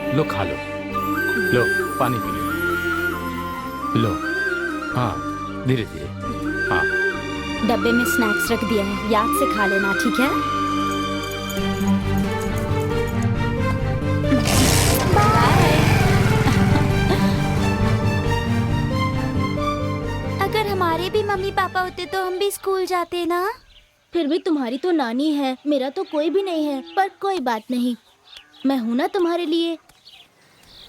लो खा लो, लो पानी P low, लो। हाँ धीरे धीरे। हाँ डब्बे में स्नैक्स रख दिया है, याद से खा लेना, ठीक है? बाय। अगर हमारे भी मम्मी पापा होते तो हम भी स्कूल जाते ना। फिर भी तुम्हारी तो नानी है, मेरा तो कोई भी नहीं है। पर कोई बात नहीं, मैं हूँ ना तुम्हारे लिए।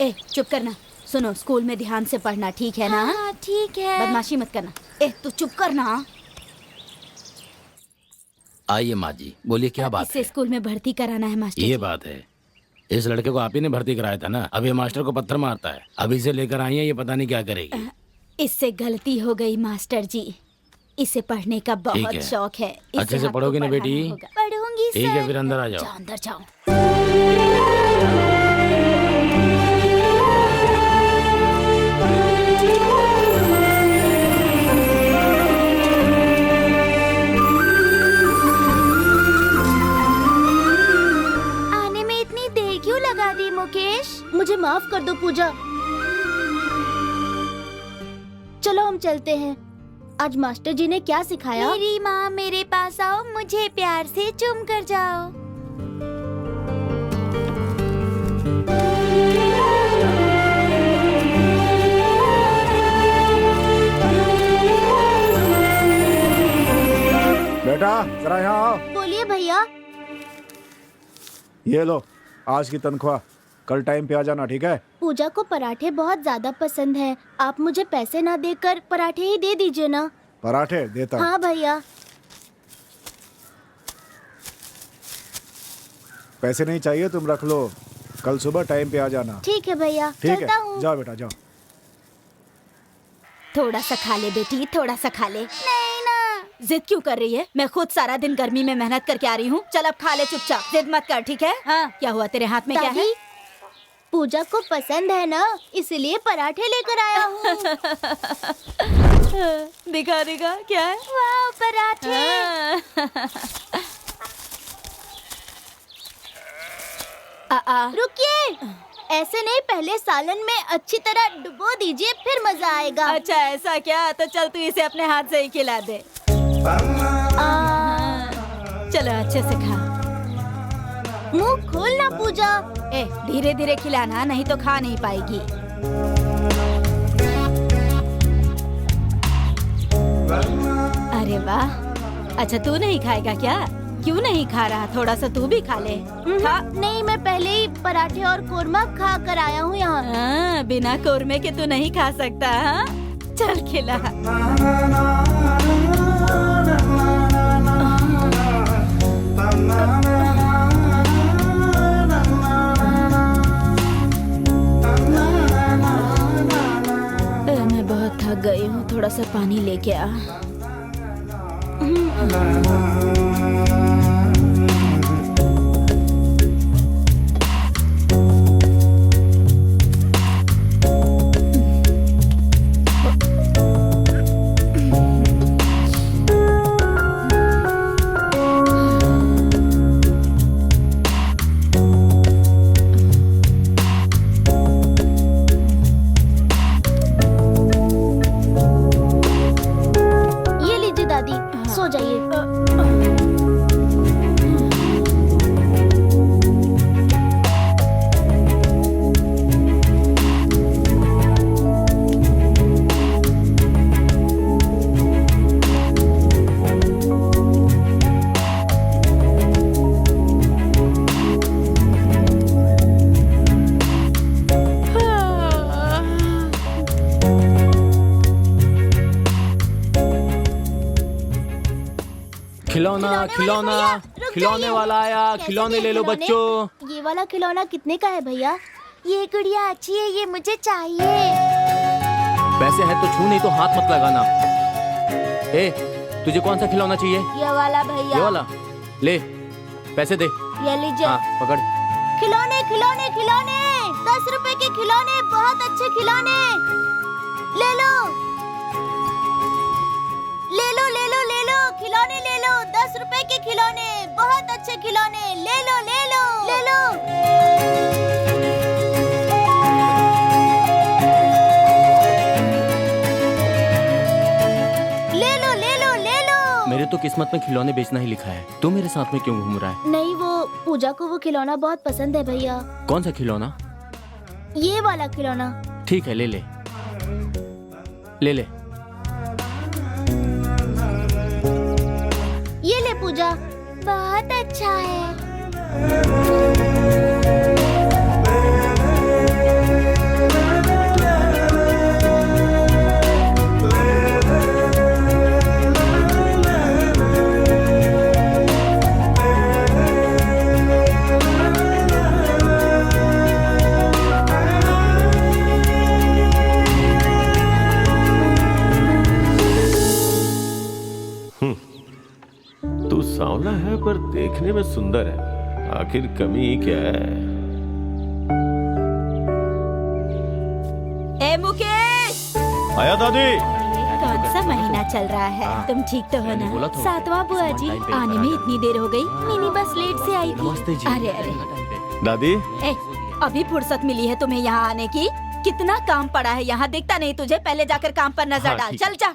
ए चुप करना। सुनो, स्कूल में ध्यान से पढ़ना, ठीक है ना? हाँ ठीक है। बदमाशी मत करना। ए तू चुप करना। आइए माँ जी, बोलिए क्या बात इसे है? स्कूल में भर्ती कराना है मास्टर ये जी। बात है, इस लड़के को आप ही ने भर्ती कराया था ना। अब ये मास्टर को पत्थर मारता है। अभी इसे लेकर आई है, ये पता नहीं क्या करेगी। इससे गलती हो गई मास्टर जी। इसे पढ़ने का बहुत है। शौक है। अच्छे से पढ़ोगी ना बेटी? पढ़ूंगी ठीक है, सर। फिर अंदर आ जाओ। जाओ अंदर जाओ। आने में इतनी देर क्यों लगा दी मुकेश? मुझे माफ कर दो पूजा। चलो हम चलते हैं। आज मास्टर जी ने क्या सिखाया? मेरी माँ मेरे पास आओ, मुझे प्यार से चूम कर जाओ। बेटा जरा यहाँ आओ। बोलिए भैया। ये लो आज की तनख्वाह, कल टाइम पे आ जाना, ठीक है? पूजा को पराठे बहुत ज्यादा पसंद है। आप मुझे पैसे ना देकर पराठे ही दे दीजिए ना। पराठे देता हूँ। हाँ भैया। पैसे नहीं चाहिए, तुम रख लो, कल सुबह टाइम पे आ जाना। ठीक है भैया, ठीक चलता है, हूँ। जाओ बेटा जाओ। थोड़ा सा खा ले बेटी, थोड़ा सा खा ले। नहीं ना। जिद क्यों कर रही है? मैं खुद सारा दिन गर्मी में मेहनत करके आ रही हूँ। चल अब खा ले चुपचाप, जिद मत कर, ठीक है? हाँ क्या हुआ, तेरे हाथ में क्या है? दादी, पूजा को पसंद है ना, इसलिए पराठे लेकर आया हूँ। दिखा दिखा क्या है? वाह पराठे। रुकिए, ऐसे नहीं, पहले सालन में अच्छी तरह डुबो दीजिए, फिर मजा आएगा। अच्छा ऐसा क्या? तो चल तू इसे अपने हाथ से ही खिला दे। चलो अच्छे से खा। मुंह खोलना पूजा। ए धीरे धीरे खिलाना, नहीं तो खा नहीं पाएगी। अरे वाह। अच्छा तू नहीं खाएगा क्या? क्यों नहीं खा रहा? थोड़ा सा तू भी खा ले। खा। नहीं, मैं पहले ही पराठे और कोरमा खा कर आया हूँ यहाँ। बिना कोरमे के तू नहीं खा सकता। हाँ? चल खिला। मैं बहुत थक गई हूँ, थोड़ा सा पानी लेके आ। ये लीजिए दादी, सो जाइए। खिलौना खिलौना खिलौने वाला आया, खिलौने ले लो बच्चों। ये वाला खिलौना कितने का है भैया? ये गुड़िया अच्छी है, ये मुझे चाहिए। पैसे है तो छू, नहीं तो हाथ मत लगाना। ए तुझे कौन सा खिलौना चाहिए? ये वाला भैया। ये वाला ले, पैसे दे। ये लीजिए। हाँ पकड़। खिलौने खिलौने खिलौने, 10 रुपए के खिलौने, बहुत अच्छे खिलौने। ले लो ले लो ले लो ले लो, खिलौने ले लो, 10 रुपए के खिलौने, बहुत अच्छे खिलौने, ले लो ले लो ले लो। किस्मत में खिलौने बेचना ही लिखा है। तू मेरे साथ में क्यों घूम रहा है? नहीं, वो पूजा को वो खिलौना बहुत पसंद है भैया। कौन सा खिलौना? ये वाला खिलौना। ठीक है, ले ले ले ले। ये ले पूजा, बहुत अच्छा है। तू सांवला है पर देखने में सुंदर है, आखिर कमी क्या है? ए मुकेश, आया दादी। कौन सा महीना चल रहा है? तुम ठीक तो हो ना? सातवां बुआ जी, आने में इतनी देर हो गई। मिनी बस लेट से आई नमस्ते थी। जी। अरे अरे, दादी ए, अभी फुर्सत मिली है तुम्हें यहाँ आने की? कितना काम पड़ा है यहाँ, दिखता नहीं तुझे? पहले जाकर काम पर नजर हाँ, डाल। ठीक है। चल जा।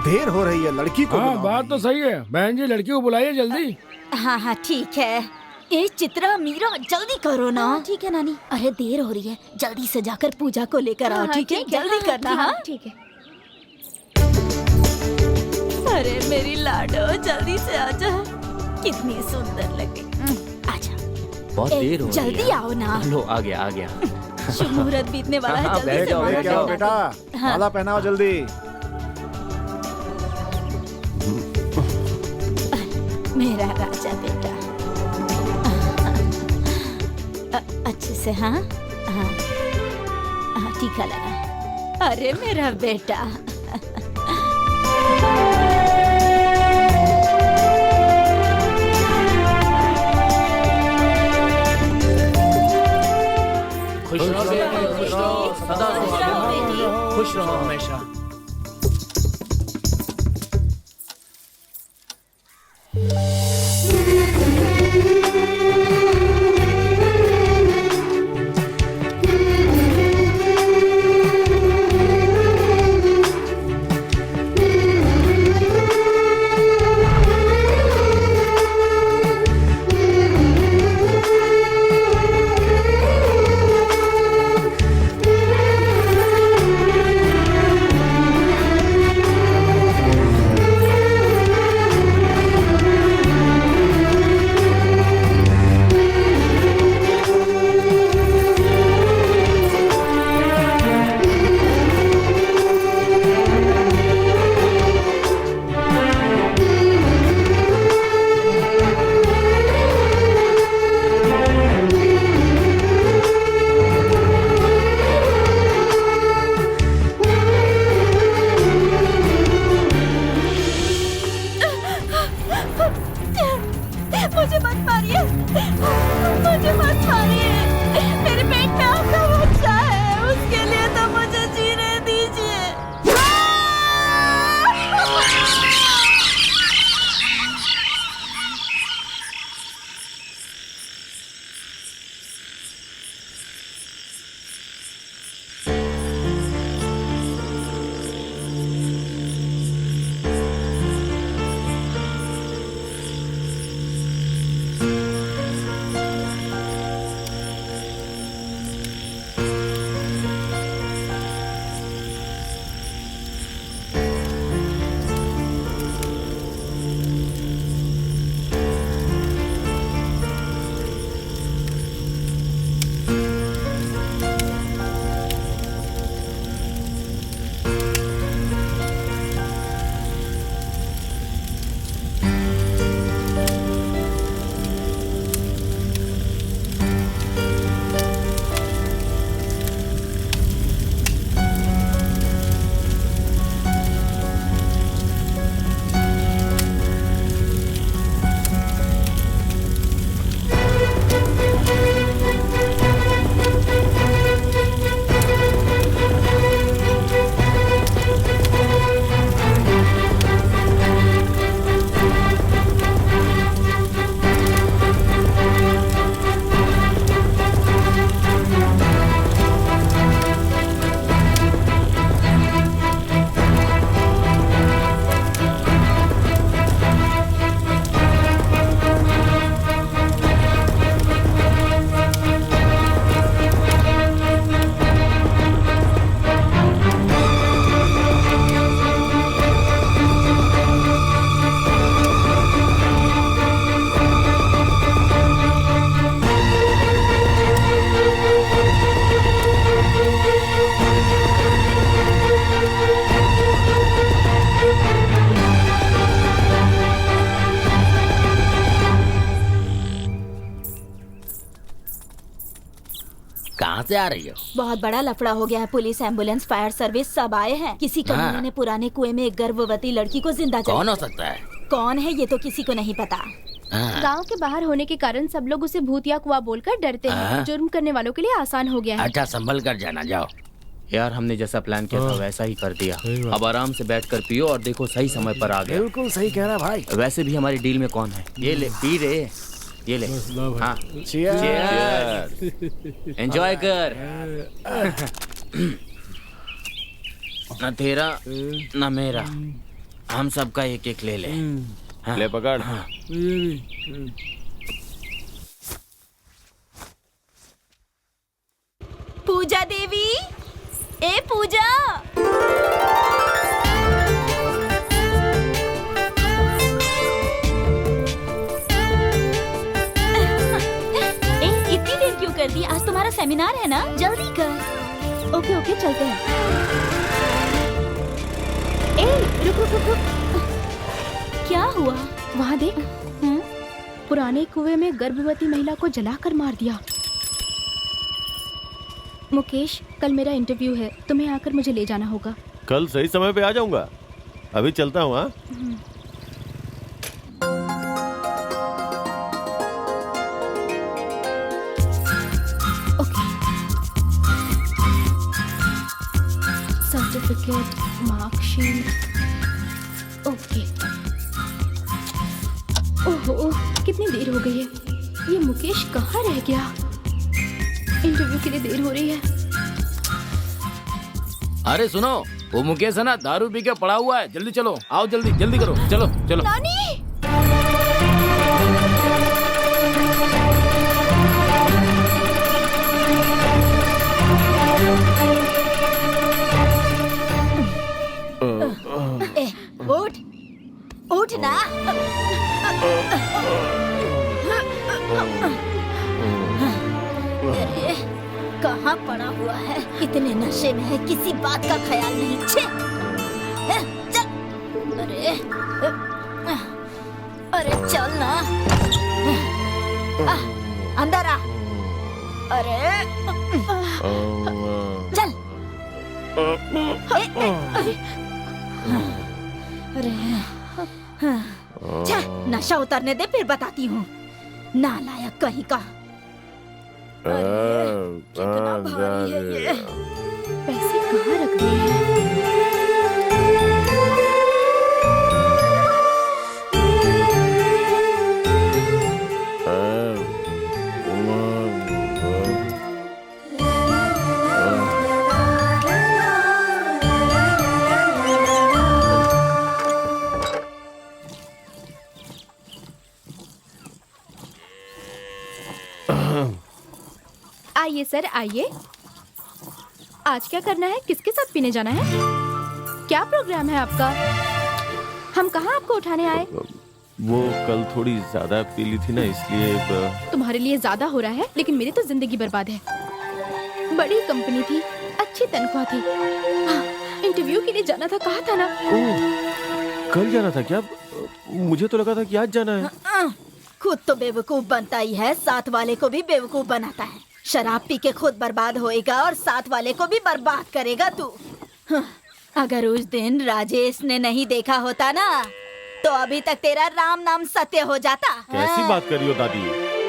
देर हो रही है, लड़की को हाँ बुलाओ। बात तो सही है। बहन जी लड़की को बुलाइए जल्दी। हाँ हाँ ठीक है। ए चित्रा, मीरा, जल्दी करो ना। ठीक है नानी। अरे देर हो रही है, जल्दी से जाकर पूजा को लेकर आओ। ठीक है, जल्दी करना। हाँ ठीक है। अरे मेरी लाडो, जल्दी से आजा। कितनी सुंदर लगे। आजा। बहुत ए, देर हो रही है। जल्दी आओ ना। लो आ गया आ गया। शुभ मुहूर्त बीतने वाला है। हाँ, जल्दी बैठ से जाओ, माला लेके आओ पहना बेटा, दो। हाँ। माला पहनाओ जल्दी। मेरा राजा बेटा। अच्छे से। हाँ हाँ हाँ, टीका लगा। अरे मेरा बेटा। खुश रहो बेटी, खुश रहो, सदा बेटी। खुश रहो हमेशा। से आ रही हो? बहुत बड़ा लफड़ा हो गया है। पुलिस, एम्बुलेंस, फायर सर्विस सब आए हैं। किसी कमीने ने पुराने कुएं में एक गर्भवती लड़की को जिंदा जला। कौन हो सकता है? कौन है ये तो किसी को नहीं पता। गांव के बाहर होने के कारण सब लोग उसे भूत या कुआं बोलकर डरते हैं। जुर्म करने वालों के लिए आसान हो गया है। अच्छा, संभल कर जाना। जाओ। यार हमने जैसा प्लान किया था वैसा ही कर दिया। अब आराम से बैठकर पियो और देखो सही समय पर आ गया। बिल्कुल सही कह रहा भाई। वैसे भी हमारी डील में कौन है? ये ले पी रे, ये ले। हाँ, एंजॉय कर। न तेरा न मेरा, हम सबका एक एक ले ले। हाँ, ले पकड़। हाँ। पूजा देवी, ए पूजा। इतनी देर क्यों कर दी? आज तुम्हारा सेमिनार है ना, जल्दी कर। ओके ओके, चलते हैं। ए रुक रुक रुक रुक। क्या हुआ? वहाँ देख। पुराने कुएं में गर्भवती महिला को जलाकर मार दिया। मुकेश, कल मेरा इंटरव्यू है, तुम्हें आकर मुझे ले जाना होगा। कल सही समय पे आ जाऊंगा। अभी चलता हूँ। हाँ, ओके। Certificate, marksheet. ओके। ओहो, कितनी देर हो गई है। ये मुकेश कहाँ रह गया? इंटरव्यू के लिए देर हो रही है। अरे सुनो, वो मुकेश है ना, दारू पी के पड़ा हुआ है। जल्दी चलो, आओ जल्दी, जल्दी करो। चलो चलो। नानी! उठ, उठ ना। अरे कहाँ पड़ा हुआ है? इतने नशे में है, किसी बात का ख्याल नहीं। छे, चल। अरे चल ना। अंदर आ। अरे चल। अरे नशा उतरने दे, फिर बताती हूँ। नालायक कहीं का। कितना भारी है ये। पैसे कहाँ रख दिए हैं? आइए सर, आइए। आज क्या करना है? किसके साथ पीने जाना है? क्या प्रोग्राम है आपका? हम कहाँ आपको उठाने आए? वो कल थोड़ी ज्यादा पी ली थी ना, इसलिए तुम्हारे लिए ज्यादा हो रहा है, लेकिन मेरी तो जिंदगी बर्बाद है। बड़ी कंपनी थी, अच्छी तनख्वाह थी। हाँ, इंटरव्यू के लिए जाना था, कहा था ना। कल जाना था क्या? मुझे तो लगा था कि आज जाना है। खुद तो बेवकूफ बनता ही है, साथ वाले को भी बेवकूफ बनाता है। शराब पी के खुद बर्बाद होएगा और साथ वाले को भी बर्बाद करेगा तू। अगर उस दिन राजेश ने नहीं देखा होता ना, तो अभी तक तेरा राम नाम सत्य हो जाता। कैसी बात कर रही हो दादी?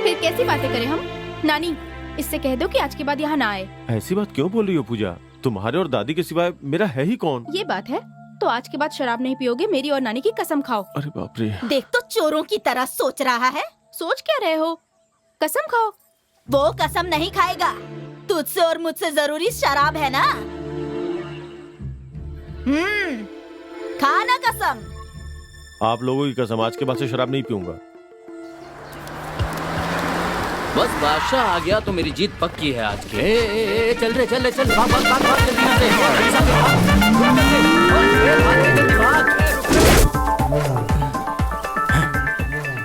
फिर कैसी बातें करें हम? नानी, इससे कह दो कि आज के बाद यहाँ ना आए। ऐसी बात क्यों बोल रही हो पूजा? तुम्हारे और दादी के सिवाय मेरा है ही कौन? ये बात है तो आज के बाद शराब नहीं पियोगे, मेरी और नानी की कसम खाओ। अरे बाप रे। देख तो चोरों की तरह सोच रहा है। सोच क्या रहे हो? कसम खाओ। वो कसम नहीं खाएगा। तुझसे और मुझसे जरूरी शराब है ना। खाना कसम। आप लोगों की कसम, आज के बाद से शराब नहीं पीऊंगा। बस बादशाह आ गया तो मेरी जीत पक्की है आज की। चल रे, चल रे, चल। भाग भाग भाग भाग, जल्दी से।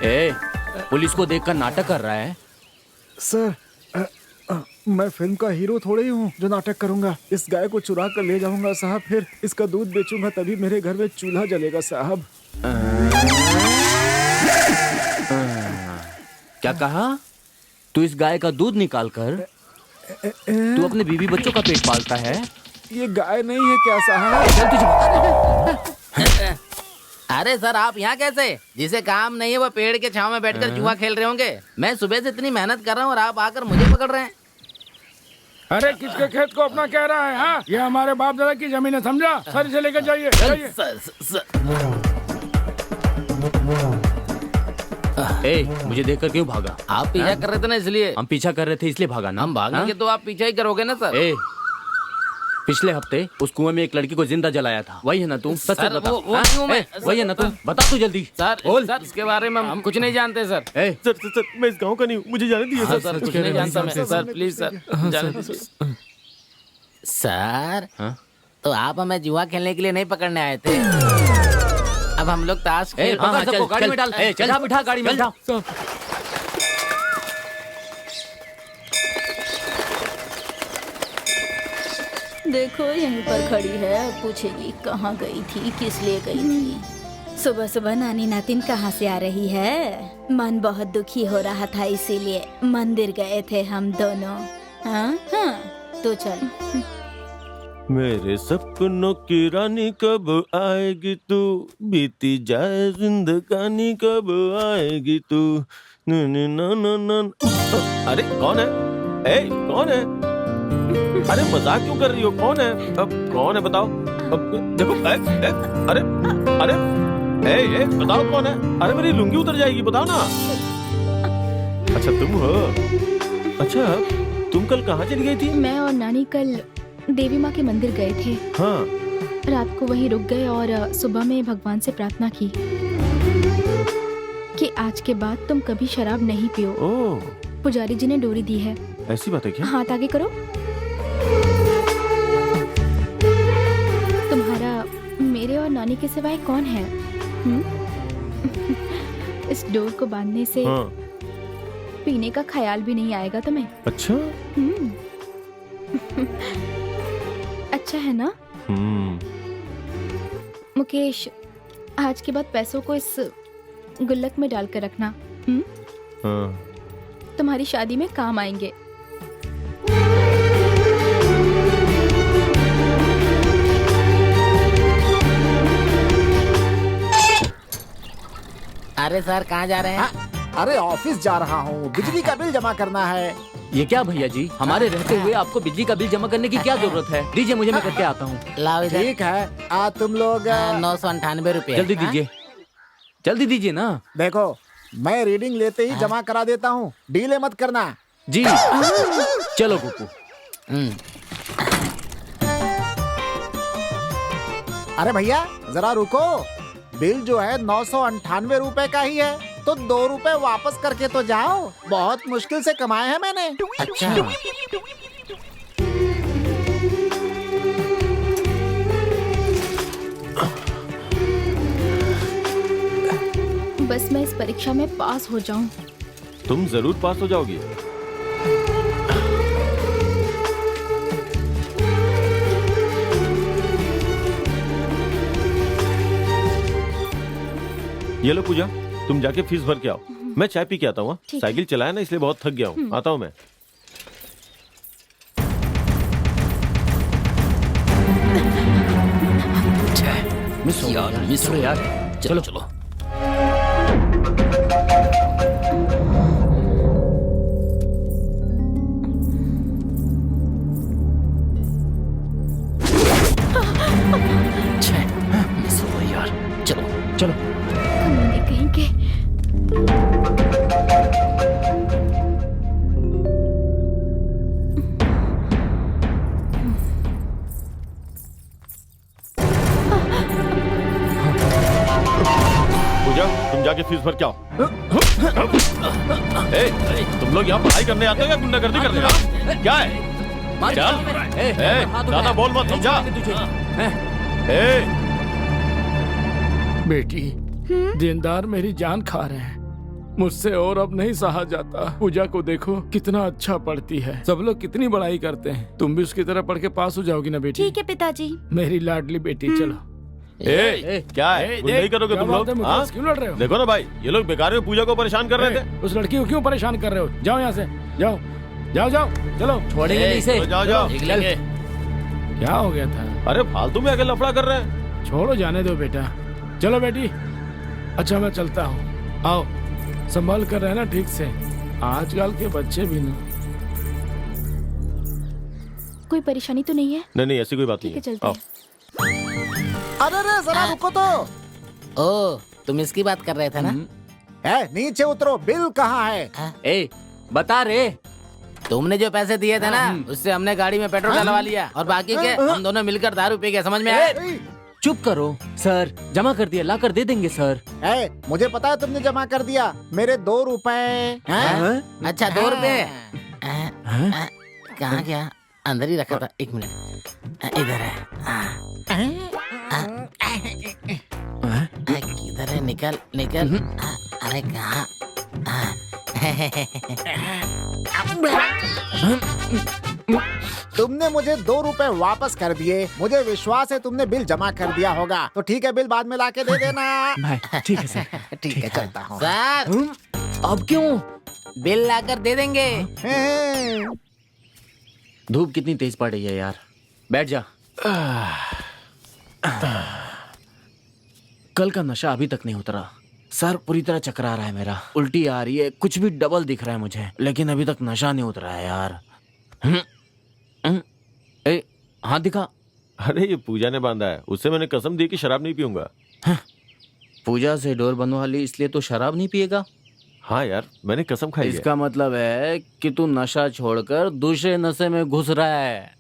ए, पुलिस को देखकर नाटक कर रहा है। सर, मैं फिल्म का हीरो थोड़े ही हूँ जो नाटक करूंगा। इस गाय को चुरा कर ले जाऊंगा साहब, फिर इसका दूध बेचूंगा, तभी मेरे घर में चूल्हा जलेगा साहब। क्या कहा? तू इस गाय का दूध निकाल कर तू अपने बीवी बच्चों का पेट पालता है? ये गाय नहीं है क्या साहब? चल तुझे बता। अरे सर आप यहाँ कैसे? जिसे काम नहीं है वो पेड़ के छांव में बैठकर जुआ खेल रहे होंगे। मैं सुबह से इतनी मेहनत कर रहा हूँ और आप आकर मुझे पकड़ रहे हैं। अरे किसके खेत को अपना कह रहा है? हाँ, ये हमारे बाप दादा की जमीन है, समझा? सर इसे लेकर जाइए, जाइए। मुझे देखकर क्यों भागा? आप पीछा कर रहे थे ना इसलिए। हम पीछा कर रहे थे इसलिए भागा ना। हम भागेंगे तो आप पीछा ही करोगे ना सर। पिछले हफ्ते उस कुएं में एक लड़की को जिंदा जलाया था, वही है ना तू? सच सर, बता। वो क्यों मैं? वही है ना तू? बता तू जल्दी। सर बोल। सर इसके बारे में हम कुछ नहीं जानते सर। सर मैं इस गांव का नहीं हूँ, मुझे जाने दीजिए हाँ, सर। सर कुछ नहीं जानता मैं। सर प्लीज सर जाने दीजिए। सर तो आप हमें जुआ खेलने के लिए नहीं पकड़ने आए थे। अब हम लोग ताश खेल। हाँ, सबको गाड़ी में डाल। चल बिठा गाड़ी में बिठा। देखो यहीं पर खड़ी है, पूछेगी कहाँ गई थी, किस लिए गई थी। सुबह सुबह नानी नातिन कहाँ से आ रही है? मन बहुत दुखी हो रहा था इसीलिए मंदिर गए थे हम दोनों। हाँ हाँ तो चल। मेरे सपनों की रानी कब आएगी तू, बीती जाए जिंदगानी कब आएगी तू। अरे कौन है? कौन है? अरे मजाक क्यों कर रही हो? कौन है? अब कौन है बताओ? अब देखो अरे अरे बताओ कौन है? अरे मेरी लुंगी उतर जाएगी, बताओ ना। अच्छा तुम हो? अच्छा तुम कल कहाँ चली गई थी? मैं और नानी कल देवी माँ के मंदिर गए थे। हाँ रात को वहीं रुक गए और सुबह में भगवान से प्रार्थना की कि आज के बाद तुम कभी शराब नहीं पियो। ओह पुजारी जी ने डोरी दी है। ऐसी बात है क्या? हाथ आगे करो। तुम्हारा मेरे और नानी के सिवाय कौन है? इस डोर को बांधने से हाँ। पीने का ख्याल भी नहीं आएगा तुम्हें। अच्छा अच्छा है ना? मुकेश आज के बाद पैसों को इस गुल्लक में डालकर रखना। हाँ। तुम्हारी शादी में काम आएंगे। अरे सर कहाँ जा रहे हैं? अरे ऑफिस जा रहा हूँ, बिजली का बिल जमा करना है। ये क्या भैया जी, हमारे रहते हुए आपको बिजली का बिल जमा करने की क्या जरूरत है? दीजिए मुझे, मैं करके आता हूँ। लाओ इधर। ठीक है तुम लोग 998 रुपए। जल्दी दीजिए, जल्दी दीजिए ना। देखो मैं रीडिंग लेते ही जमा करा देता हूँ, डीले मत करना। जी चलो कुकू। अरे भैया जरा रुको, बिल जो है 998 रुपए का ही है, तो 2 रुपए वापस करके तो जाओ। बहुत मुश्किल से कमाए हैं मैंने। अच्छा बस मैं इस परीक्षा में पास हो जाऊं। तुम जरूर पास हो जाओगी। ये लो पूजा, तुम जाके फीस भर के आओ, मैं चाय पी के आता हूँ। साइकिल चलाया ना इसलिए बहुत थक गया हूँ। आता हूँ मैं। मिस हो यार। चलो चलो। मिस हो गई यार। चलो चलो। कमीने कहीं के। पूजा तुम जाके फीस भर के आओ। तुम लोग यहाँ पढ़ाई करने आते हो या गुंडागर्दी करने? क्या है? ज्यादा बोल मत, समझा? बेटी देनदार मेरी जान खा रहे हैं, मुझसे और अब नहीं सहा जाता। पूजा को देखो कितना अच्छा पढ़ती है, सब लोग कितनी बड़ाई करते हैं। तुम भी उसकी तरह पढ़ के पास हो जाओगी ना बेटी? ठीक है पिताजी। मेरी लाडली बेटी। चलो क्या है? नहीं करोगे तुम लोग? क्यों लड़ रहे हो? देखो ना भाई, ये लोग बेकार में पूजा को परेशान कर रहे थे। उस लड़की को क्यों परेशान कर रहे हो? जाओ यहाँ से, जाओ। जाओ जाओ चलो। छोड़ेंगे नहीं इसे। जाओ जाओ। देख लेंगे। क्या हो गया था? अरे फालतू में आके लफड़ा कर रहे हैं। छोड़ो, जाने दो बेटा। चलो बेटी। अच्छा मैं चलता हूँ, आओ संभाल कर रहना ठीक से। आजकल के बच्चे भी ना। कोई परेशानी तो नहीं है? नहीं नहीं ऐसी कोई बात ठीक नहीं है, है। चलते आओ। हैं। अरे जरा रुको तो। ओ, तुम इसकी बात कर रहे थे ना? नीचे उतरो, बिल कहाँ है? ए बता रे। तुमने जो पैसे दिए थे ना, उससे हमने गाड़ी में पेट्रोल डलवा लिया और बाकी के हम दोनों मिलकर दारू पी गए। समझ में आया? चुप करो सर, जमा कर दिया, ला कर दे देंगे सर। मुझे पता है तुमने जमा कर दिया मेरे 2 रुपए। अच्छा 2 रुपए कहाँ गया? अंदर ही रखा था। 1 मिनट, इधर है। किधर है? निकल निकल। अरे कहाँ? तुमने मुझे 2 रुपए वापस कर दिए। मुझे विश्वास है तुमने बिल जमा कर दिया होगा। तो ठीक है, बिल बाद में लाके दे देना। ठीक है सर। ठीक है, चलता हूँ। सर अब क्यों? बिल लाकर दे देंगे। धूप कितनी तेज पड़ रही है यार। बैठ जा। कल का नशा अभी तक नहीं उतरा। सर पूरी तरह चकरा रहा है मेरा, उल्टी आ रही है, कुछ भी डबल दिख रहा है मुझे, लेकिन अभी तक नशा नहीं उतरा है यार। ए, हाथ दिखा। अरे ये पूजा ने बांधा है, उससे मैंने कसम दी कि शराब नहीं पीऊंगा। पूजा से डोर बनवा ली इसलिए तो शराब नहीं पिएगा? हाँ यार, मैंने कसम खाई है। इसका मतलब है कि तू नशा छोड़कर दूसरे नशे में घुस रहा है।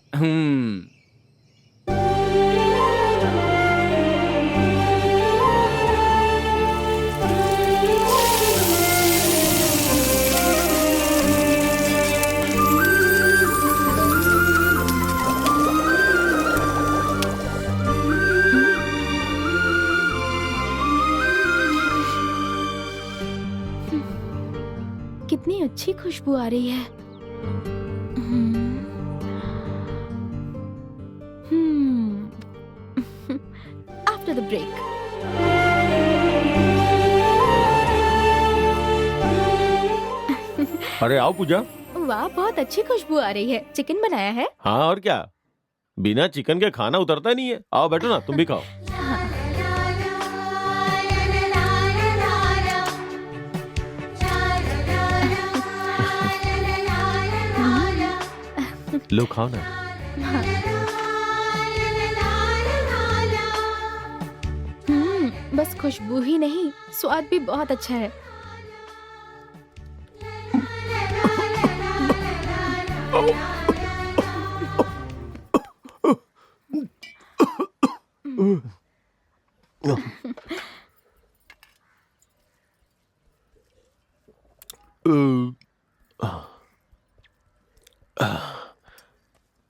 कितनी अच्छी खुशबू आ रही है। After the break. अरे आओ पूजा। वाह, बहुत अच्छी खुशबू आ रही है। चिकन बनाया है? हाँ और क्या, बिना चिकन के खाना उतरता नहीं है। आओ बैठो ना, तुम भी खाओ। लो खाओ ना। बस खुशबू ही नहीं, स्वाद भी बहुत अच्छा है।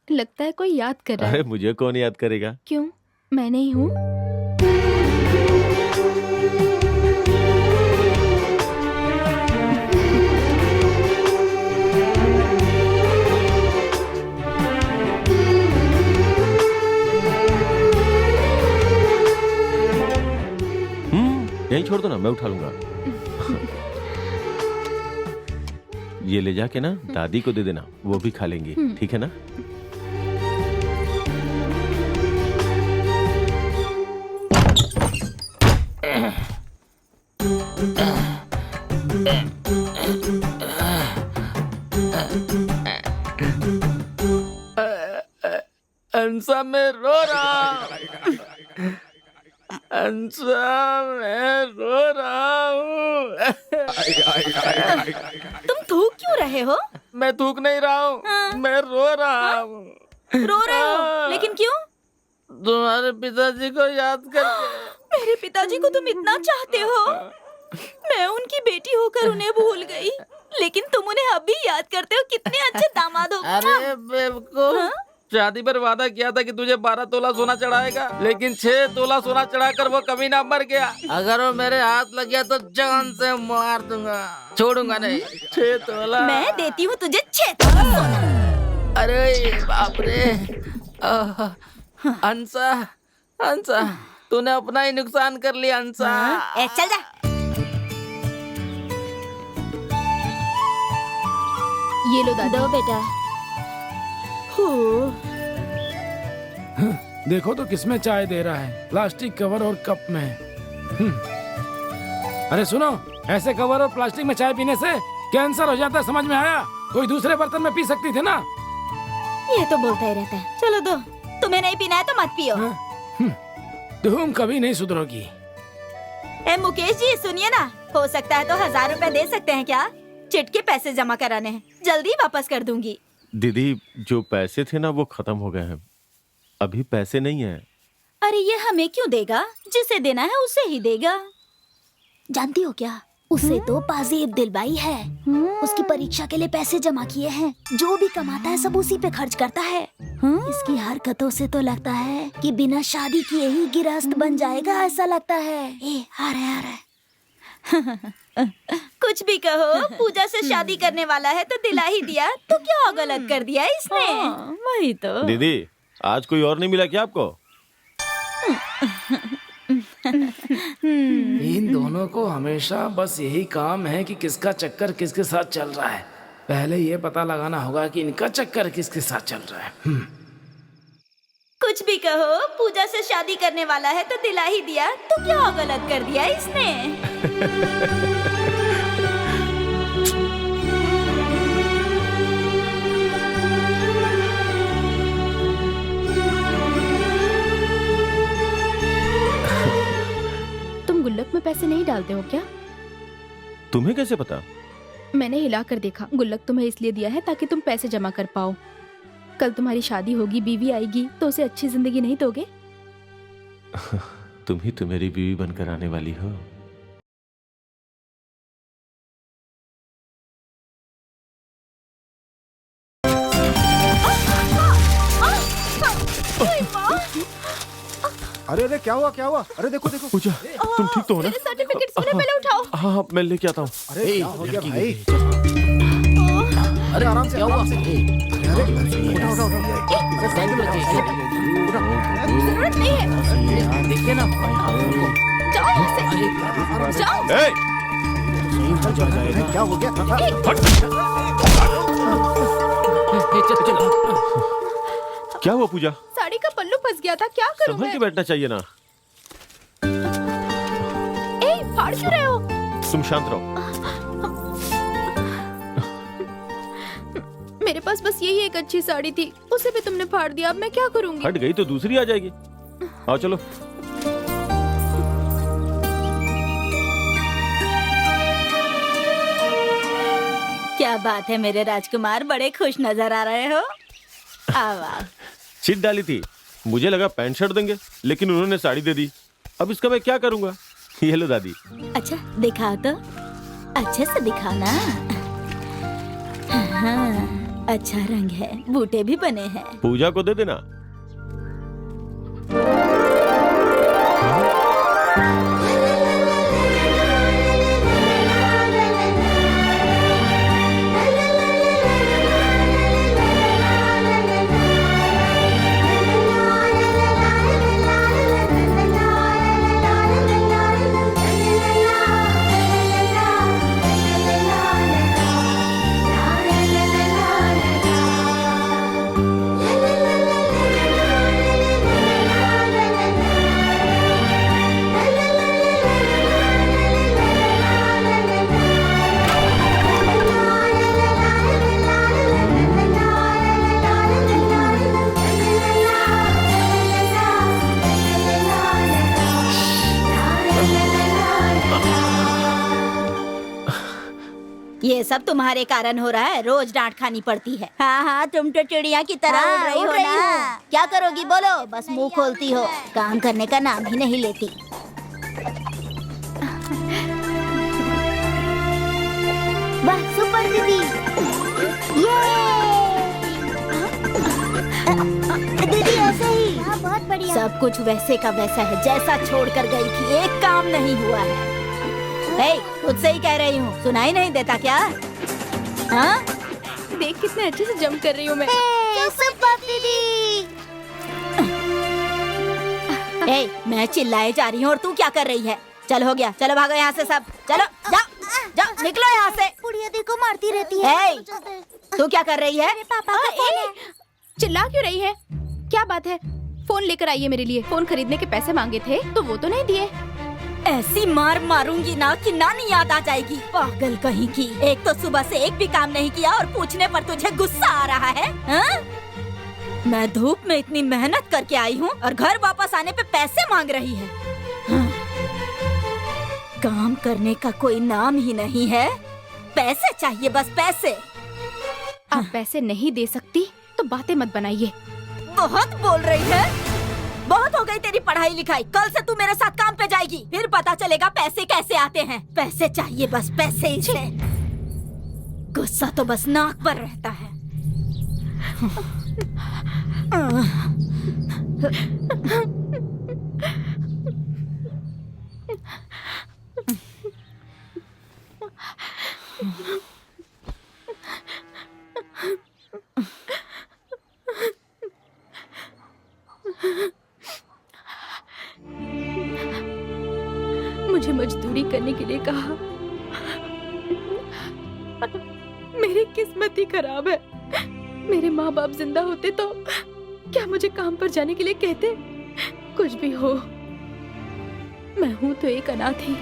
लगता है कोई याद कर रहा है। अरे मुझे कौन याद करेगा? क्यों, मैं नहीं हूँ? यही छोड़ दो ना, मैं उठा लूंगा। ये ले जाके ना दादी को दे देना, वो भी खा लेंगी। ठीक है ना? अंसा मैं रो रहा हूँ। अंसा मैं रो रहा हूँ। तुम थूक क्यों रहे हो? मैं थूक नहीं रहा हूँ। हाँ। मैं रो रहा हूँ। रो रहे हो? लेकिन क्यों? तुम्हारे पिताजी को याद करके। मेरे पिताजी को तुम इतना चाहते हो? मैं उनकी बेटी होकर उन्हें भूल गई, लेकिन तुम उन्हें अब भी याद करते हो। कितने अच्छे दामाद हो। अरे बेवकूफ, शादी पर वादा किया था कि तुझे 12 तोला सोना चढ़ाएगा, लेकिन 6 तोला सोना चढ़ाकर वो कभी ना मर गया। अगर वो मेरे हाथ लग गया तो जान से मार दूंगा, छोड़ूंगा नहीं। 6 तोला मैं देती हूँ तुझे 6 तोला सोना। अरे बाप रे। अंसा, अंसा, तूने अपना ही नुकसान कर लिया अंसा। ए, चल जा। ये लो दादी। दो बेटा। देखो तो किसमें चाय दे रहा है, प्लास्टिक कवर और कप में। अरे सुनो, ऐसे कवर और प्लास्टिक में चाय पीने से कैंसर हो जाता है, समझ में आया? कोई दूसरे बर्तन में पी सकती थी ना। ये तो बोलता ही रहता है। चलो दो, तुम्हें नहीं पीना है तो मत पियो। तुम कभी नहीं सुधरोगी। ए मुकेश जी सुनिए ना, हो सकता है तो 1000 रुपए दे सकते हैं क्या? चिट के पैसे जमा कराने हैं, जल्दी वापस कर दूंगी। दीदी जो पैसे थे ना वो खत्म हो गए हैं, अभी पैसे नहीं है। अरे ये हमें क्यों देगा? जिसे देना है उसे ही देगा। जानती हो क्या, उसे तो पाजीब दिलवाई है। उसकी परीक्षा के लिए पैसे जमा किए हैं। जो भी कमाता है सब उसी पे खर्च करता है। इसकी हरकतों से तो लगता है कि बिना शादी किए ही गिरहस्त बन जाएगा, ऐसा लगता है। आ रहा कुछ भी कहो, पूजा से शादी करने वाला है तो दिला ही दिया, तो क्या गलत कर दिया इसने? वही तो। दीदी आज कोई और नहीं मिला क्या आपको? इन दोनों को हमेशा बस यही काम है कि किसका चक्कर किसके साथ चल रहा है। पहले ये पता लगाना होगा कि इनका चक्कर किसके साथ चल रहा है। कुछ भी कहो, पूजा से शादी करने वाला है तो दिला ही दिया, तो क्या गलत कर दिया इसने? गुल्लक में पैसे नहीं डालते हो क्या? तुम्हें कैसे पता? मैंने हिला कर देखा। गुल्लक तुम्हें इसलिए दिया है ताकि तुम पैसे जमा कर पाओ। कल तुम्हारी शादी होगी, बीवी आएगी, तो उसे अच्छी जिंदगी नहीं दोगे? तुम ही तो मेरी बीवी बनकर आने वाली हो। अरे अरे क्या हुआ क्या हुआ? अरे देखो देखो। पूजा तुम ठीक तो हो ना? मेरे सर्टिफिकेट्स पहले उठाओ। हाँ मैं लेके आता हूँ। अरे क्या हो गया भाई? अरे आराम से, क्या हुआ? जरूरत नहीं है, देखिए ना। जाओ यहाँ से, जाओ। अरे क्या हो गया? क्या हुआ पूजा? साड़ी का पल्लू फंस गया था, क्या करूं संभल मैं? के बैठना चाहिए ना। फाड़ क्यों रहे हो? तुम शांत रहो। मेरे पास बस यही एक अच्छी साड़ी थी, उसे भी तुमने फाड़ दिया। अब मैं क्या करूंगी? हट गई तो दूसरी आ जाएगी। आओ चलो। क्या बात है मेरे राजकुमार, बड़े खुश नजर आ रहे हो। आवाज चिट डाली थी, मुझे लगा पैंट शर्ट देंगे, लेकिन उन्होंने साड़ी दे दी। अब इसका मैं क्या करूंगा? ये लो दादी। अच्छा दिखाओ तो, अच्छे से दिखाओ ना। हाँ, अच्छा रंग है, बूटे भी बने हैं। पूजा को दे देना। ये सब तुम्हारे कारण हो रहा है, रोज डांट खानी पड़ती है। हाँ हाँ, तुम तो चिड़िया की तरह उड़ रही हो ना। क्या करोगी बोलो? बस मुंह खोलती हो, काम करने का नाम ही नहीं लेती। वाह सुपर दीदी, दीदी ऐसे ही। हाँ, बहुत बढ़िया। सब कुछ वैसे का वैसा है जैसा छोड़ कर गई थी, एक काम नहीं हुआ है। तुझसे ही कह रही हूँ, सुनाई नहीं देता क्या? हाँ? देख कितने अच्छे से जंप कर रही हूँ मैं। मैं चिल्लाए जा रही हूँ और तू क्या कर रही है? चल हो गया, चलो भागो यहाँ से सब। चलो जाओ जाओ, निकलो यहाँ से। बुढ़िया देखो मारती रहती है। तू क्या कर रही है? पापा का फोन है। चिल्ला क्यों रही है? क्या बात है? फोन लेकर आइए मेरे लिए। फोन खरीदने के पैसे मांगे थे तो वो तो नहीं दिए। ऐसी मार मारूंगी ना कि नानी याद आ जाएगी। पागल कहीं की। एक तो सुबह से एक भी काम नहीं किया और पूछने पर तुझे गुस्सा आ रहा है, हाँ? मैं धूप में इतनी मेहनत करके आई हूँ और घर वापस आने पे पैसे मांग रही है, हाँ? काम करने का कोई नाम ही नहीं है। पैसे चाहिए, बस पैसे। आप पैसे नहीं दे सकती तो बातें मत बनाइए। बहुत बोल रही है। बहुत हो गई तेरी पढ़ाई लिखाई। कल से तू मेरे साथ काम पे जाएगी, फिर पता चलेगा पैसे कैसे आते हैं। पैसे चाहिए, बस पैसे। इसे गुस्सा तो बस नाक पर रहता है। मुझे मजदूरी करने के लिए कहा। मेरी किस्मत ही खराब है। मेरे माँ बाप जिंदा होते तो क्या मुझे काम पर जाने के लिए कहते? कुछ भी हो, मैं हूँ तो एक अनाथ ही।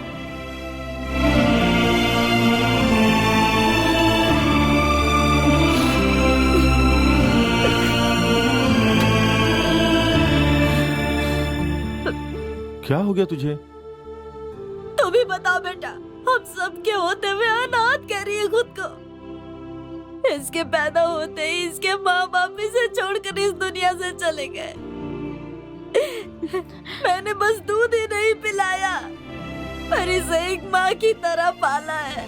क्या हो गया तुझे? तू भी बता बेटा, हम सब के होते हुए अनाथ कह रही है खुद को। इसके पैदा होते ही इसके माँ बाप इसे छोड़कर इस दुनिया से चले गए। मैंने बस दूध ही नहीं पिलाया, पर इसे एक माँ की तरह पाला है।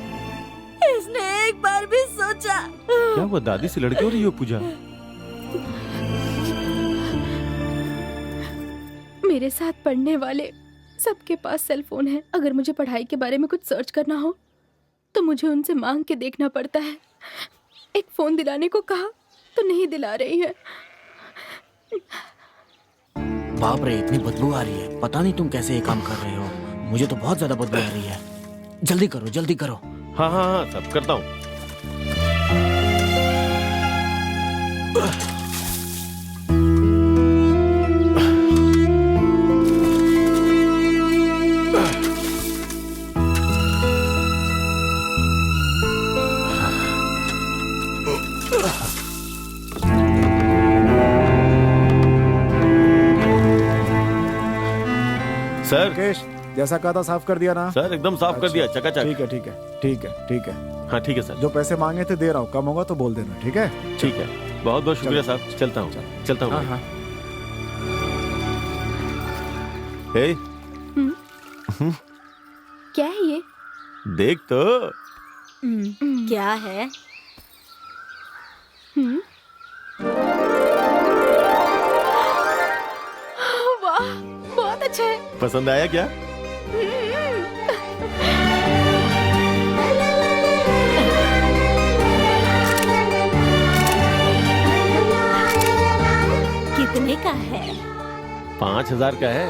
इसने एक बार भी सोचा। क्या हुआ? दादी से लड़के हो रही हो पूजा? मेरे साथ पढ़ने वाले सबके पास सेल फोन है। अगर मुझे पढ़ाई के बारे में कुछ सर्च करना हो तो मुझे उनसे मांग के देखना पड़ता है। एक फोन दिलाने को कहा तो नहीं दिला रही है। बाप रे, इतनी बदबू आ रही है। पता नहीं तुम कैसे ये काम कर रहे हो। मुझे तो बहुत ज्यादा बदबू आ रही है। जल्दी करो, जल्दी करो। हाँ हाँ हाँ, सब करता हूँ। सर, मुकेश, जैसा कहा था साफ कर दिया ना? सर एकदम साफ कर दिया, चकाचक। ठीक है ठीक है ठीक है ठीक है। हाँ ठीक है सर। जो पैसे मांगे थे दे रहा हूँ, कम होगा तो बोल देना, ठीक है? ठीक है, बहुत बहुत शुक्रिया साहब। चलता हूँ, चलता हाँ हूँ। हाँ। हे, क्या है ये? देख तो। क्या है? वाह, बहुत अच्छा है। पसंद आया क्या? कितने का है? 5,000 का है।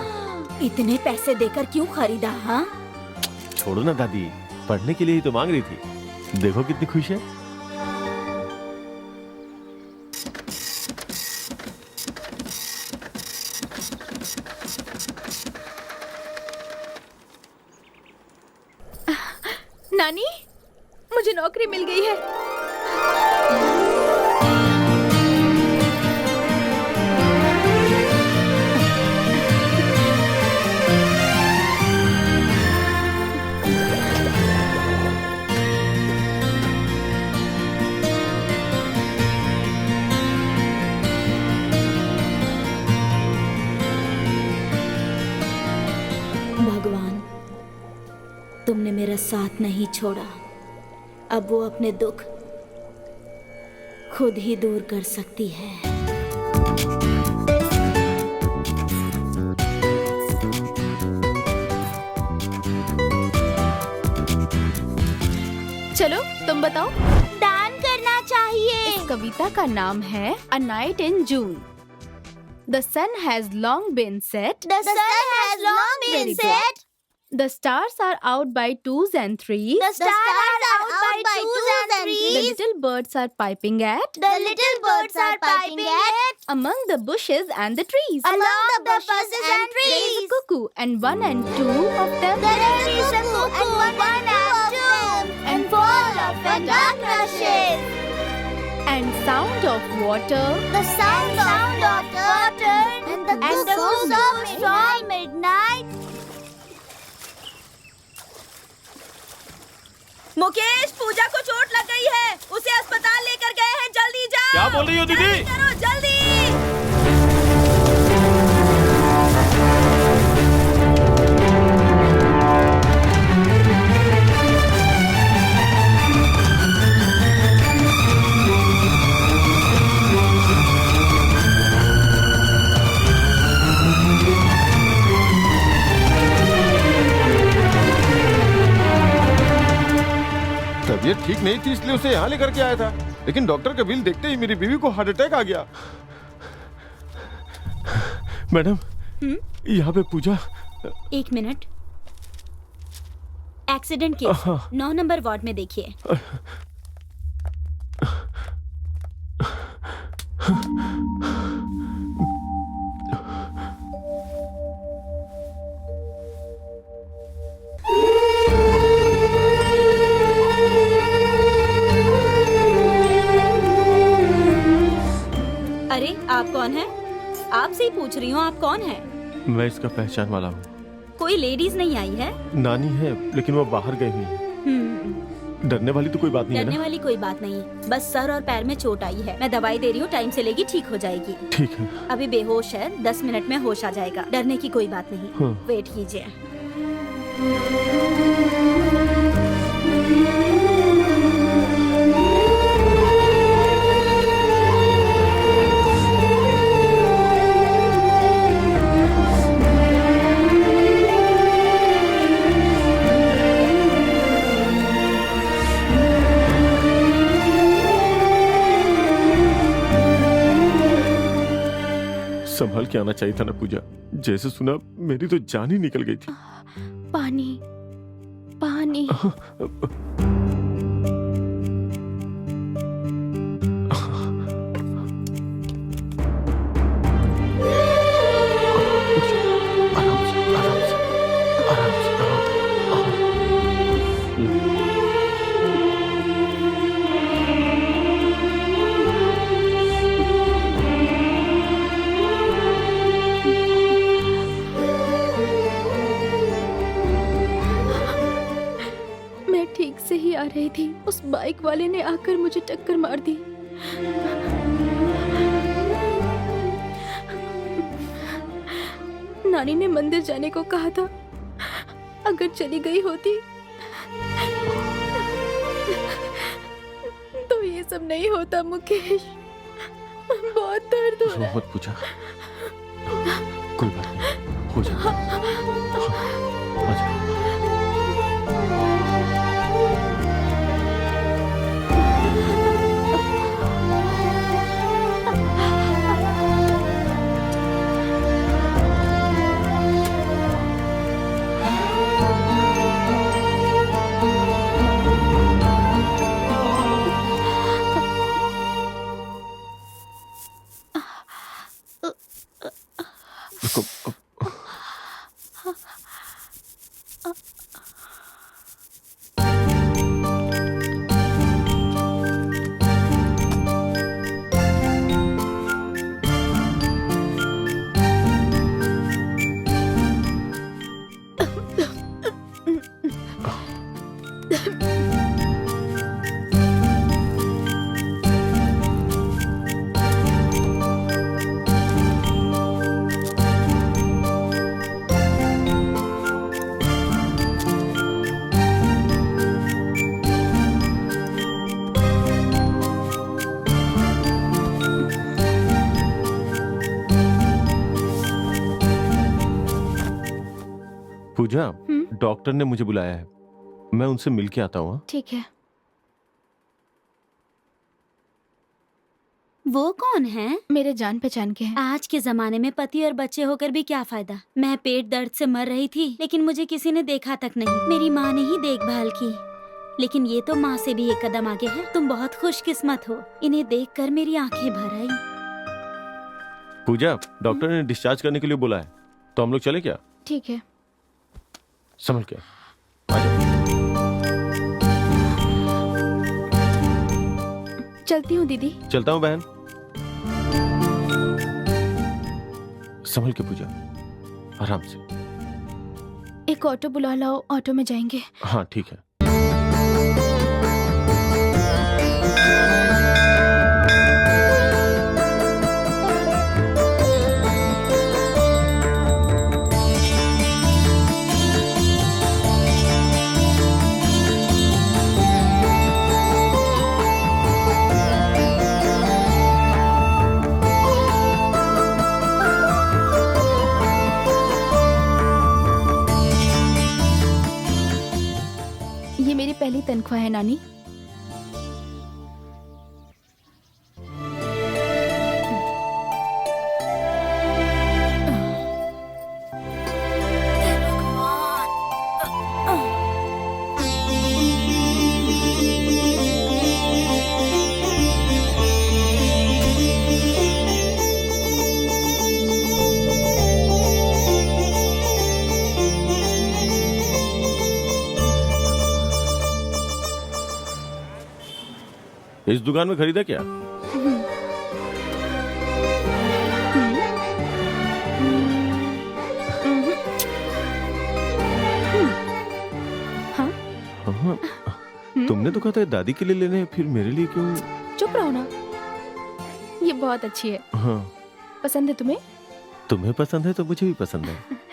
इतने पैसे देकर क्यों खरीदा? हाँ, छोड़ो ना दादी, पढ़ने के लिए ही तो मांग रही थी। देखो कितनी खुश है। नानी, मुझे नौकरी मिल गई है। भगवान, तुमने मेरा साथ नहीं छोड़ा। अब वो अपने दुख खुद ही दूर कर सकती है। चलो तुम बताओ। दान करना चाहिए। इस कविता का नाम है A Night in June. The sun has long been set. The sun has long been Very good. set. The stars are out by twos and threes. The stars are out by twos and The threes. little birds are piping at The little birds are piping at among the bushes and the trees. along the bushes and There is a trees. cuckoo, and one and two of them. There is a cuckoo and one and two, and full of dark rushes. And sound of water. The sound of water and the cuckoo from midnight. Mukesh, पूजा को चोट लग गई है, उसे अस्पताल लेकर गए हैं, जल्दी जाओ। क्या बोल रही हो दीदी? जल्दी करो, जल्दी। तबीयत ठीक नहीं थी इसलिए उसे यहाँ लेकर के आया था, लेकिन डॉक्टर का बिल देखते ही मेरी बीवी को हार्ट अटैक आ गया। मैडम, यहाँ पे पूजा। 1 minute. Accident case 9 number ward में देखिए। अरे आप कौन हैं? आपसे ही पूछ रही हूँ, आप कौन हैं? मैं इसका पहचान वाला हूँ। कोई लेडीज नहीं आई है? नानी है, लेकिन वो बाहर गई हुई है। डरने वाली तो कोई बात नहीं है डरने ना? वाली कोई बात नहीं, बस सर और पैर में चोट आई है। मैं दवाई दे रही हूँ, टाइम से लेगी, ठीक हो जाएगी। ठीक है। अभी बेहोश है, 10 मिनट में होश आ जाएगा। डरने की कोई बात नहीं, हाँ। वेट कीजिए। संभल के आना चाहिए था ना पूजा। जैसे सुना मेरी तो जान ही निकल गई थी। पानी, पानी। आराम से, आराम से, आराम से। मैं ठीक से ही आ रही थी, उस बाइक वाले ने आकर मुझे टक्कर मार दी। नानी ने मंदिर जाने को कहा था, अगर चली गई होती तो ये सब नहीं होता। मुकेश, बहुत दर्द हो रहा है। मत पूजा, कोई बात नहीं, हो जाएगा। आ जाओ। पूजा, डॉक्टर ने मुझे बुलाया है, मैं उनसे मिल के आता हूँ। ठीक है। वो कौन है? मेरे जान पहचान के हैं। आज के जमाने में पति और बच्चे होकर भी क्या फायदा। मैं पेट दर्द से मर रही थी, लेकिन मुझे किसी ने देखा तक नहीं। मेरी माँ ने ही देखभाल की, लेकिन ये तो माँ से भी एक कदम आगे है। तुम बहुत खुशकिस्मत हो। इन्हें देखकर मेरी आंखें भर आई। पूजा, डॉक्टर ने डिस्चार्ज करने के लिए बोला है, तो हम लोग चले क्या? ठीक है। संभल के आ जाओ। चलती हूँ दीदी। चलता हूँ बहन। संभल के पूजा, आराम से। एक ऑटो बुला लाओ, ऑटो में जाएंगे। हाँ ठीक है। ये मेरी पहली तनख्वाह है नानी। इस दुकान में खरीदा क्या? हाँ? हाँ, तुमने तो कहा था दादी के लिए लेने, फिर मेरे लिए क्यों? चुप रहो ना, ये बहुत अच्छी है। हाँ, पसंद है तुम्हें? तुम्हें पसंद है तो मुझे भी पसंद है।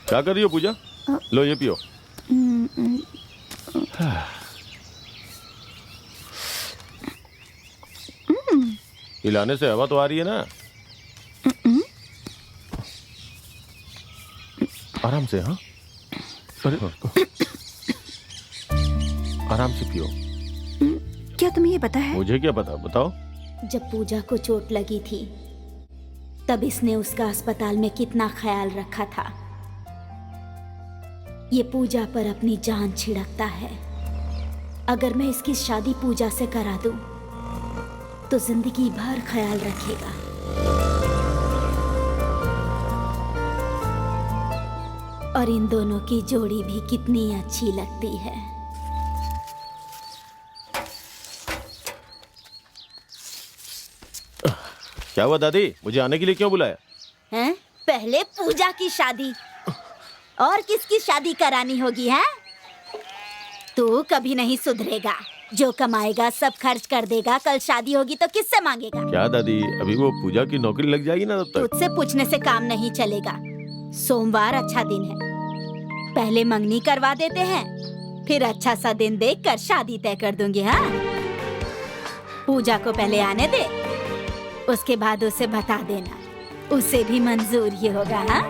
क्या कर रही हो पूजा? लो ये पियो। हिलाने से हवा तो आ रही है ना? आराम से। हाँ, अरे आराम से पियो। क्या तुम्हें ये पता है? मुझे क्या पता, बताओ। जब पूजा को चोट लगी थी, तब इसने उसका अस्पताल में कितना ख्याल रखा था। ये पूजा पर अपनी जान छिड़कता है। अगर मैं इसकी शादी पूजा से करा दूं, तो जिंदगी भर ख्याल रखेगा। और इन दोनों की जोड़ी भी कितनी अच्छी लगती है। क्या हुआ दादी, मुझे आने के लिए क्यों बुलाया? हैं? पहले पूजा की शादी, और किसकी शादी करानी होगी है? तू कभी नहीं सुधरेगा। जो कमाएगा सब खर्च कर देगा। कल शादी होगी तो किससे मांगेगा? क्या दादी, अभी वो पूजा की नौकरी लग जाएगी ना तब तक। तुझसे पूछने से काम नहीं चलेगा। सोमवार अच्छा दिन है, पहले मंगनी करवा देते हैं, फिर अच्छा सा दिन देख कर शादी तय कर दूंगी। हाँ, पूजा को पहले आने दे, उसके बाद उसे बता देना, उसे भी मंजूर ही होगा। हाँ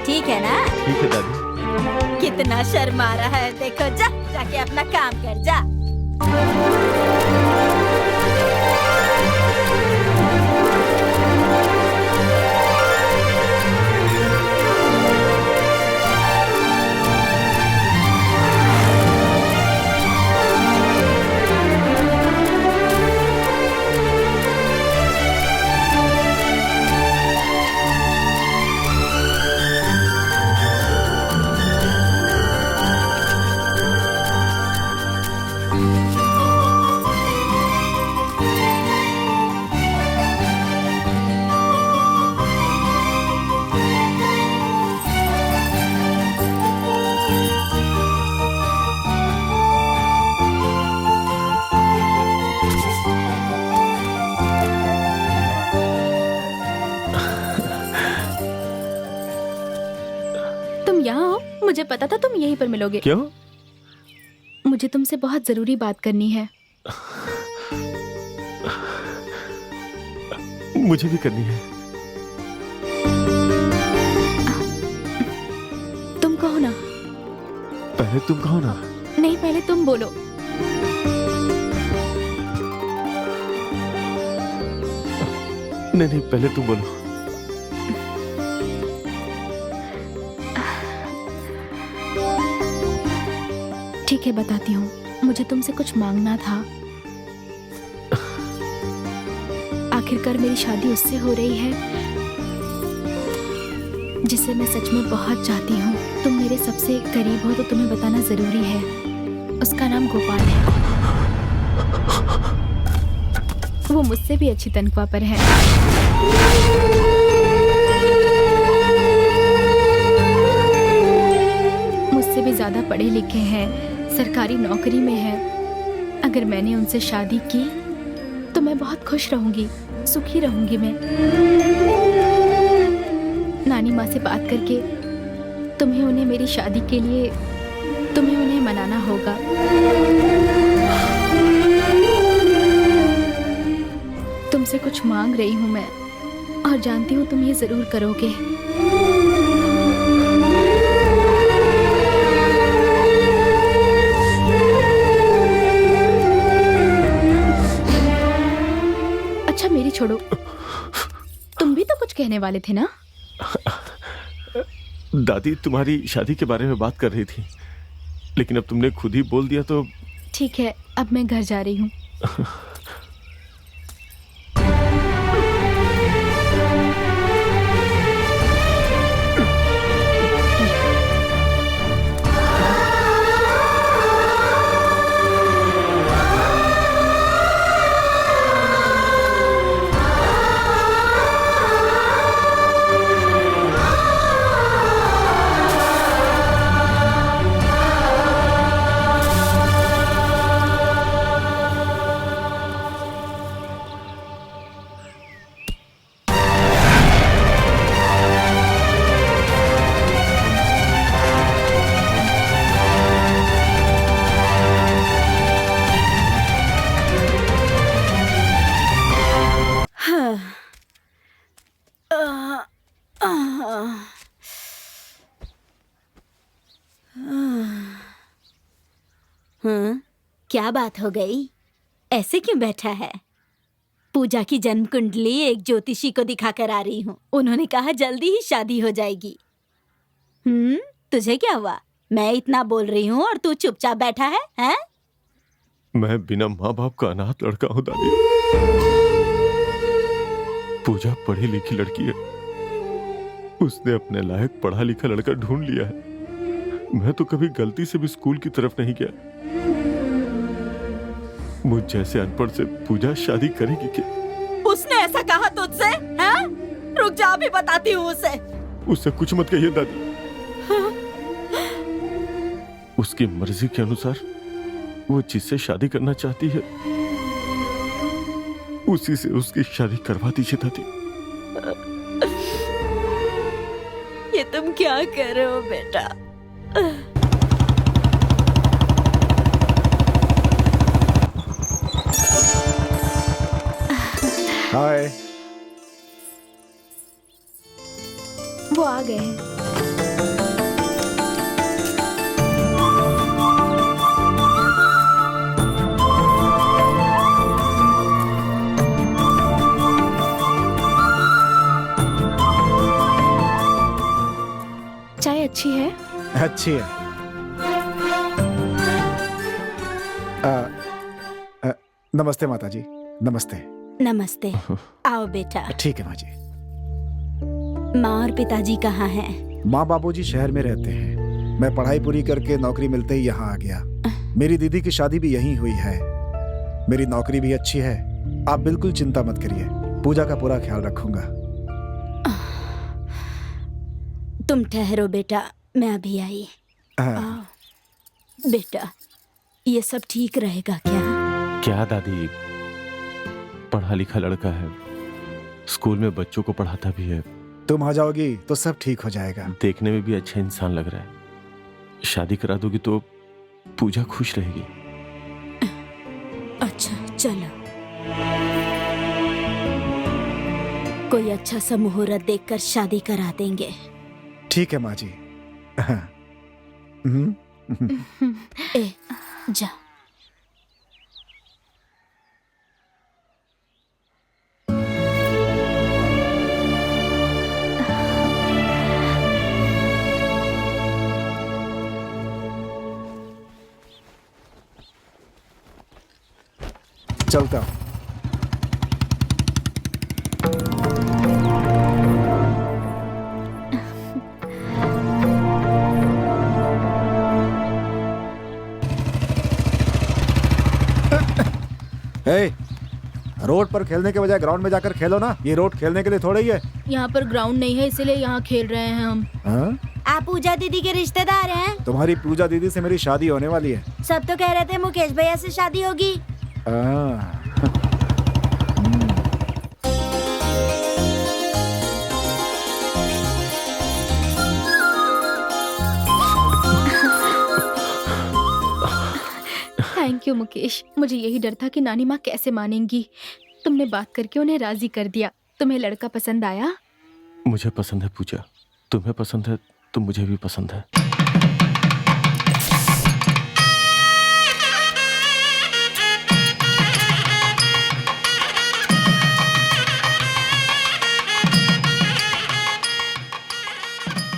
ठीक है ना? ठीक है दादी। कितना शर्मा रहा है, देखो। जा जाके अपना काम कर जा। पता था तुम यहीं पर मिलोगे। क्यों? मुझे तुमसे बहुत जरूरी बात करनी है। मुझे भी करनी है। तुम कहो ना। पहले तुम कहो ना। नहीं, पहले तुम बोलो। नहीं, पहले तुम बोलो। ठीक है, बताती हूँ। मुझे तुमसे कुछ मांगना था। आखिरकार मेरी शादी उससे हो रही है जिसे मैं सच में बहुत चाहती हूँ। तुम मेरे सबसे करीब हो तो तुम्हें बताना जरूरी है। उसका नाम गोपाल है। वो मुझसे भी अच्छी तनख्वाह पर है। मुझसे भी ज्यादा पढ़े लिखे हैं, सरकारी नौकरी में है। अगर मैंने उनसे शादी की तो मैं बहुत खुश रहूंगी, सुखी रहूंगी। मैं नानी माँ से बात करके तुम्हें उन्हें मेरी शादी के लिए तुम्हें उन्हें मनाना होगा। तुमसे कुछ मांग रही हूँ मैं, और जानती हूँ तुम ये जरूर करोगे। अच्छा मेरी छोड़ो, तुम भी तो कुछ कहने वाले थे ना? दादी तुम्हारी शादी के बारे में बात कर रही थी, लेकिन अब तुमने खुद ही बोल दिया तो। ठीक है, अब मैं घर जा रही हूँ। क्या बात हो गई? ऐसे क्यों बैठा है? पूजा की जन्म कुंडली एक ज्योतिषी को दिखाकर आ रही हूँ। उन्होंने कहा जल्दी ही शादी हो जाएगी। तुझे क्या हुआ? मैं इतना बोल रही हूँ और तू चुपचाप बैठा है, हैं? मैं बिना माँ बाप का अनाथ लड़का हूँ दादी। पूजा पढ़ी लिखी लड़की है, उसने अपने लायक पढ़ा लिखा लड़का ढूंढ लिया है। मैं तो कभी गलती से भी स्कूल की तरफ नहीं गया। मुझ जैसे अनपढ़ से पूजा शादी करेगी क्या? उसने ऐसा कहा तुझसे? हैं? रुक जा, अभी बताती हूँ उसे। उससे कुछ मत कहिए दादी। उसकी मर्जी के अनुसार वो जिससे शादी करना चाहती है उसी से उसकी शादी करवा दीजिए दादी। ये तुम क्या कर रहे हो बेटा? हाय। वो आ गए हैं। चाय अच्छी है? अच्छी है। नमस्ते माता जी। नमस्ते। नमस्ते। आओ बेटा। ठीक है माँ जी। माँ और पिताजी कहाँ हैं? माँ बाबूजी शहर में रहते हैं। मैं पढ़ाई पूरी करके नौकरी मिलते ही यहाँ आ गया। मेरी दीदी की शादी भी यहीं हुई है। मेरी नौकरी भी अच्छी है। आप बिल्कुल चिंता मत करिए, पूजा का पूरा ख्याल रखूंगा। तुम ठहरो बेटा, मैं अभी आई। बेटा, ये सब ठीक रहेगा क्या? क्या दादी, पढ़ा लिखा लड़का है, स्कूल में बच्चों को पढ़ाता भी है। तुम आ जाओगी तो सब ठीक हो जाएगा। देखने में भी अच्छा इंसान लग रहा है। शादी करा दोगी तो पूजा खुश रहेगी। अच्छा चलो, कोई अच्छा सा मुहूर्त देखकर शादी करा देंगे। ठीक है माँ जी। ए, जा। चलता हूँ। हे, रोड पर खेलने के बजाय ग्राउंड में जाकर खेलो ना। ये रोड खेलने के लिए थोड़ा ही है। यहाँ पर ग्राउंड नहीं है, इसलिए यहाँ खेल रहे हैं हम। हाँ? आप पूजा दीदी के रिश्तेदार हैं? तुम्हारी पूजा दीदी से मेरी शादी होने वाली है। सब तो कह रहे थे मुकेश भैया से शादी होगी। थैंक यू मुकेश, मुझे यही डर था कि नानी माँ कैसे मानेंगी। तुमने बात करके उन्हें राजी कर दिया। तुम्हें लड़का पसंद आया? मुझे पसंद है पूजा, तुम्हें पसंद है तो मुझे भी पसंद है।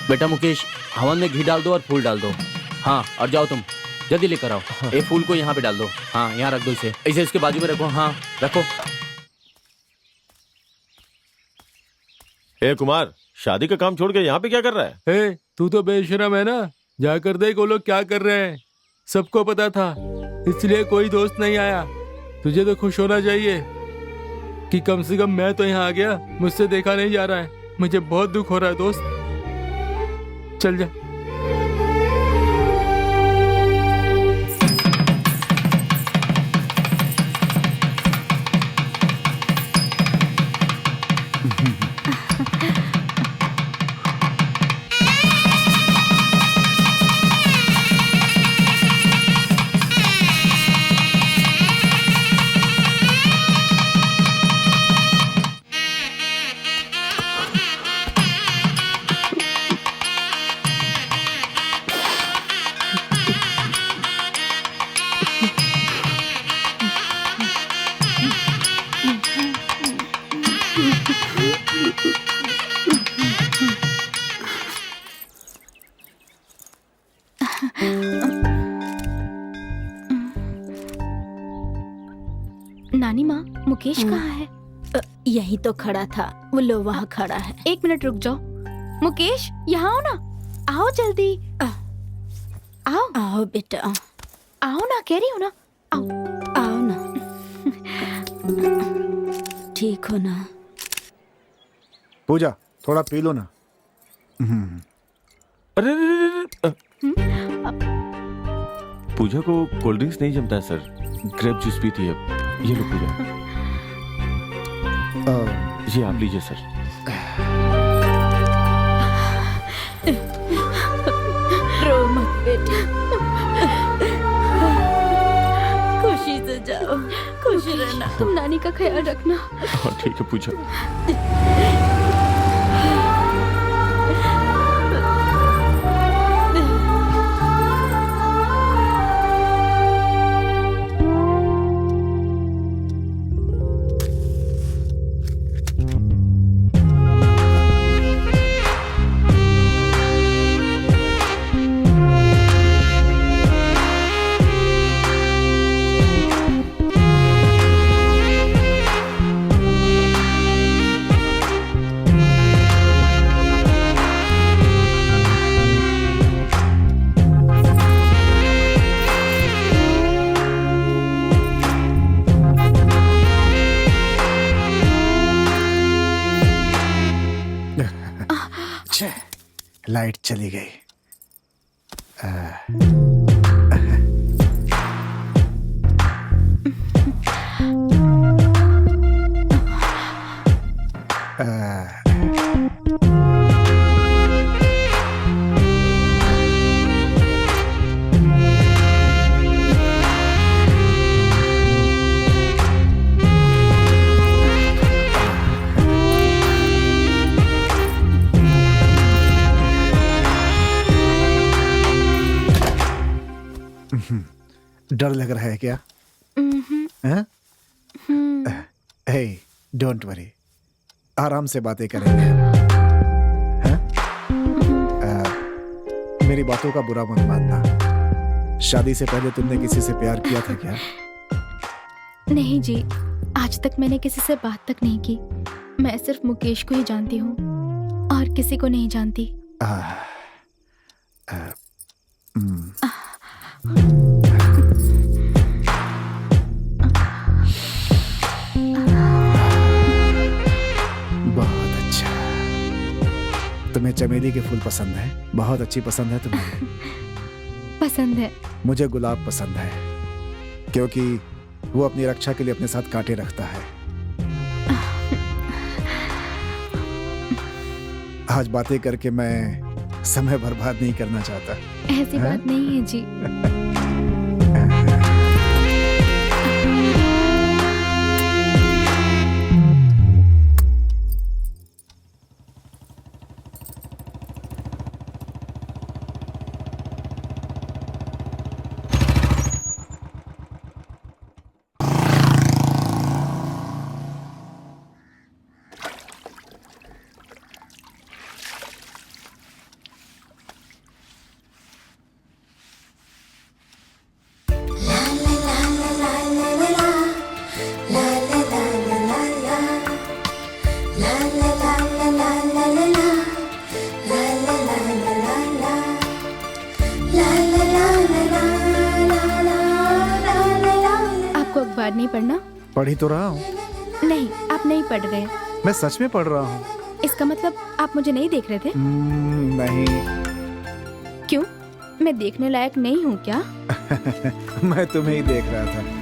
बेटा मुकेश, हवन में घी डाल दो और फूल डाल दो। हाँ, और जाओ तुम जल्दी लेकर आओ। हाँ। ये फूल को यहाँ पे डाल दो। हाँ, यहाँ रख दो इसे। इसे इसके बाजू में रखो। हाँ, रखो। ए कुमार, शादी का काम छोड़ के यहाँ पे क्या कर रहा है? हे, तू तो बेशरम है ना। जाकर देख वो लोग क्या कर रहे हैं। सबको पता था, इसलिए कोई दोस्त नहीं आया। तुझे तो खुश होना चाहिए कि कम से कम मैं तो यहाँ आ गया। मुझसे देखा नहीं जा रहा है। मुझे बहुत दुख हो रहा है दोस्त। चल जा। नानी माँ, मुकेश कहाँ है? यही तो खड़ा था। वो लो वहाँ खड़ा है। एक मिनट रुक जाओ। मुकेश, यहाँ आओ ना। आओ जल्दी। आओ आओ बेटा, आओ ना, कह रही हूँ ना। आओ आओ ना। ठीक हो ना? पूजा, थोड़ा पी लो ना। अरे पूजा को कोल्ड ड्रिंक्स नहीं जमता है सर। ग्रेप जूस पीती है। ये लो पूजा, ये आप लीजिए सर। रो मत बेटा, खुशी से जाओ, खुश रहना। तुम नानी का ख्याल रखना। हाँ ठीक है पूजा। लाइट चली गई। डर लग रहा है क्या? हैं? हे, डोंट वरी, आराम से बातें करेंगे हम। हैं? मेरी बातों का बुरा मत मानना। शादी से पहले तुमने किसी से प्यार किया था क्या? नहीं जी, आज तक मैंने किसी से बात तक नहीं की। मैं सिर्फ मुकेश को ही जानती हूँ और किसी को नहीं जानती। बहुत अच्छा। तुम्हें चमेली के फूल पसंद है? बहुत अच्छी पसंद है तुम्हें। पसंद है। मुझे गुलाब पसंद है, क्योंकि वो अपनी रक्षा के लिए अपने साथ कांटे रखता है। आज बातें करके मैं समय बर्बाद नहीं करना चाहता। ऐसी बात नहीं है जी। नहीं पढ़ना? पढ़ ही तो रहा हूँ। नहीं, आप नहीं पढ़ रहे। मैं सच में पढ़ रहा हूँ। इसका मतलब आप मुझे नहीं देख रहे थे? नहीं। क्यों? मैं देखने लायक नहीं हूँ क्या? मैं तुम्हें ही देख रहा था।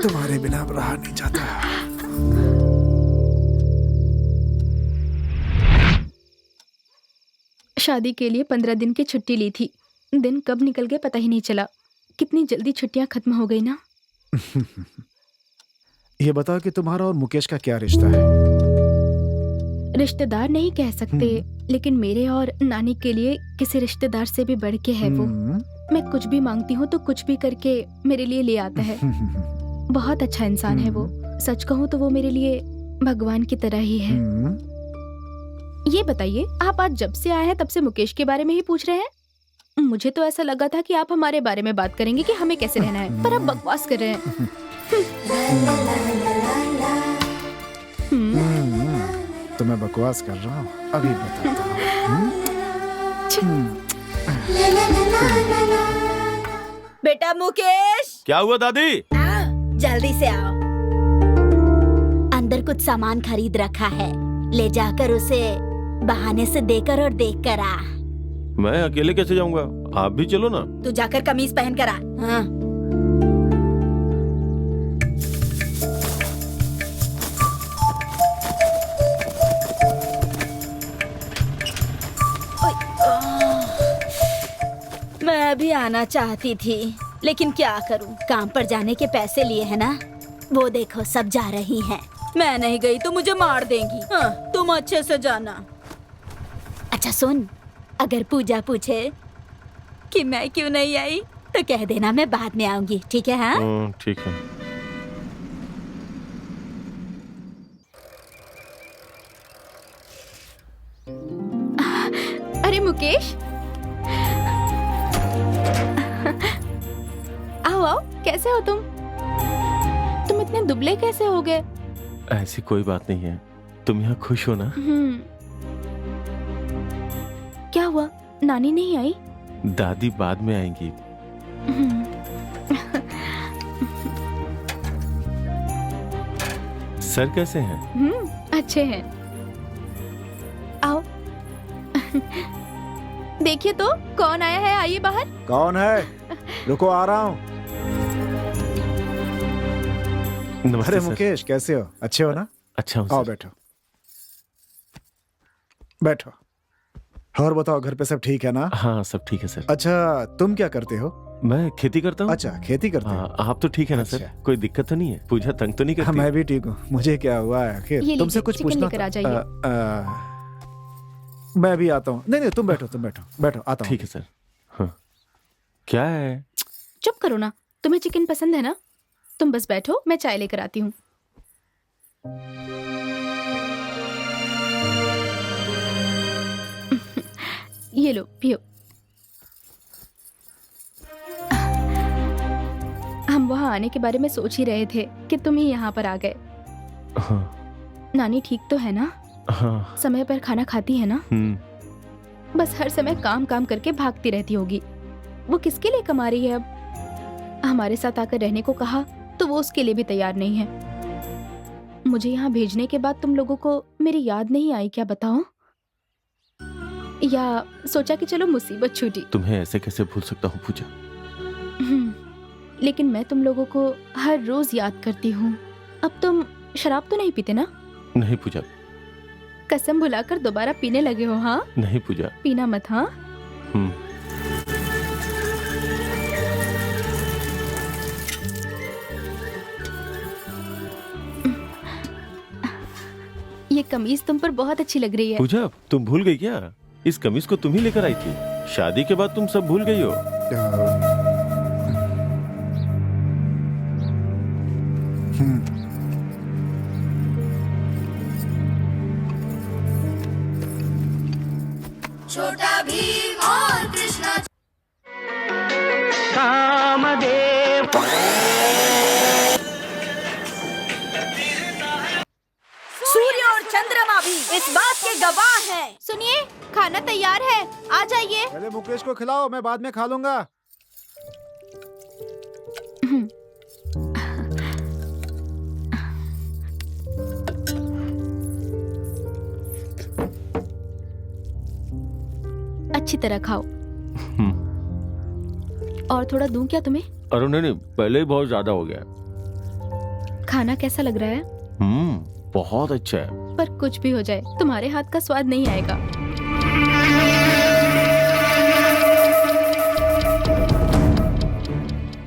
तुम्हारे बिना अब रहा नहीं जाता। शादी के लिए 15 दिन की छुट्टी ली थी। दिन कब निकल गए पता ही नहीं चला। कितनी जल्दी छुट्टियां खत्म हो गई ना। ये बताओ कि तुम्हारा और मुकेश का क्या रिश्ता है? रिश्तेदार नहीं कह सकते, लेकिन मेरे और नानी के लिए किसी रिश्तेदार से भी बढ़ के है वो। मैं कुछ भी मांगती हूँ तो कुछ भी करके मेरे लिए ले आता है। बहुत अच्छा इंसान है वो। सच कहूँ तो वो मेरे लिए भगवान की तरह ही है। ये बताइए, आप आज जब से आए हैं तब से मुकेश के बारे में ही पूछ रहे हैं? मुझे तो ऐसा लगा था कि आप हमारे बारे में बात करेंगे कि हमें कैसे रहना है, पर आप बकवास कर रहे हैं। तो मैं बकवास कर रहा हूँ, अभी बताता हूँ। बेटा मुकेश, क्या हुआ दादी? जल्दी से आओ। अंदर कुछ सामान खरीद रखा है, ले जाकर उसे बहाने से देकर और देख कर आ। मैं अकेले कैसे जाऊंगा? आप भी चलो ना। तू जाकर कमीज पहन कर आ। हाँ। मैं भी आना चाहती थी, लेकिन क्या करूं, काम पर जाने के पैसे लिए हैं ना। वो देखो सब जा रही हैं। मैं नहीं गई तो मुझे मार देंगी। हाँ, तुम अच्छे से जाना। अच्छा सुन, अगर पूजा पूछे कि मैं क्यों नहीं आई तो कह देना मैं बाद में आऊंगी, ठीक है? हाँ ठीक है। अरे मुकेश, आओ आओ, कैसे हो तुम? तुम इतने दुबले कैसे हो गए? ऐसी कोई बात नहीं है, तुम यहाँ खुश हो ना? क्या हुआ, नानी नहीं आई? दादी बाद में आएंगी। सर कैसे हैं? अच्छे हैं। आओ। देखिए तो कौन आया है, आइए बाहर। कौन है? रुको, आ रहा हूँ। अरे मुकेश, कैसे हो? अच्छे हो ना? अच्छा हूँ। आओ बैठो बैठो। और बताओ, घर पे सब ठीक है ना? हाँ सब ठीक है सर। अच्छा, तुम क्या करते हो? मैं खेती करता हूँ। अच्छा, खेती करते हो? हाँ, आप तो ठीक है ना सर? अच्छा। कोई दिक्कत तो नहीं है? पूजा तंग तो नहीं हाँ, करती? मैं भी ठीक हूँ। मुझे क्या हुआ है आखिर? ये तुमसे लीजिए, कुछ चिकन पूछना लेकर आ था? जाइए। मैं भी आता हूँ। नहीं, तुम बैठो, बैठो, आता हूँ। ठीक है सर। हाँ क्या है? चुप करो ना, तुम्हें चिकन पसंद है ना? तुम बस बैठो, मैं चाय लेकर आती हूँ। ये लो, पियो। हम वहाँ आने के बारे में सोच ही रहे थे कि तुम ही यहाँ पर आ गए। हाँ नानी ठीक तो है ना? हाँ। समय पर खाना खाती है ना? बस हर समय काम काम करके भागती रहती होगी। वो किसके लिए कमा रही है अब? हमारे साथ आकर रहने को कहा तो वो उसके लिए भी तैयार नहीं है। मुझे यहाँ भेजने के बाद तुम लोगों को मेरी याद नहीं आई क्या, बताओ? या सोचा कि चलो मुसीबत छूटी। तुम्हें ऐसे कैसे भूल सकता हूँ पूजा? लेकिन मैं तुम लोगों को हर रोज याद करती हूँ। अब तुम शराब तो नहीं पीते ना? नहीं पूजा। कसम भुलाकर दोबारा पीने लगे हो? हाँ नहीं पूजा। पीना मत। हाँ ये कमीज तुम पर बहुत अच्छी लग रही है। पूजा तुम भूल गई क्या? इस कमीज को तुम ही लेकर आई थी। शादी के बाद तुम सब भूल गई हो। छोटा भीम और कृष्णा। सूर्य और चंद्रमा भी इस बात के गवाह हैं। सुनिए, खाना तैयार है, आ जाइए। पहले मुकेश को खिलाओ, मैं बाद में खा लूंगा। अच्छी तरह खाओ। और थोड़ा दूं क्या तुम्हें? अरे नहीं, पहले ही बहुत ज्यादा हो गया। खाना कैसा लग रहा है? बहुत अच्छा है। पर कुछ भी हो जाए, तुम्हारे हाथ का स्वाद नहीं आएगा।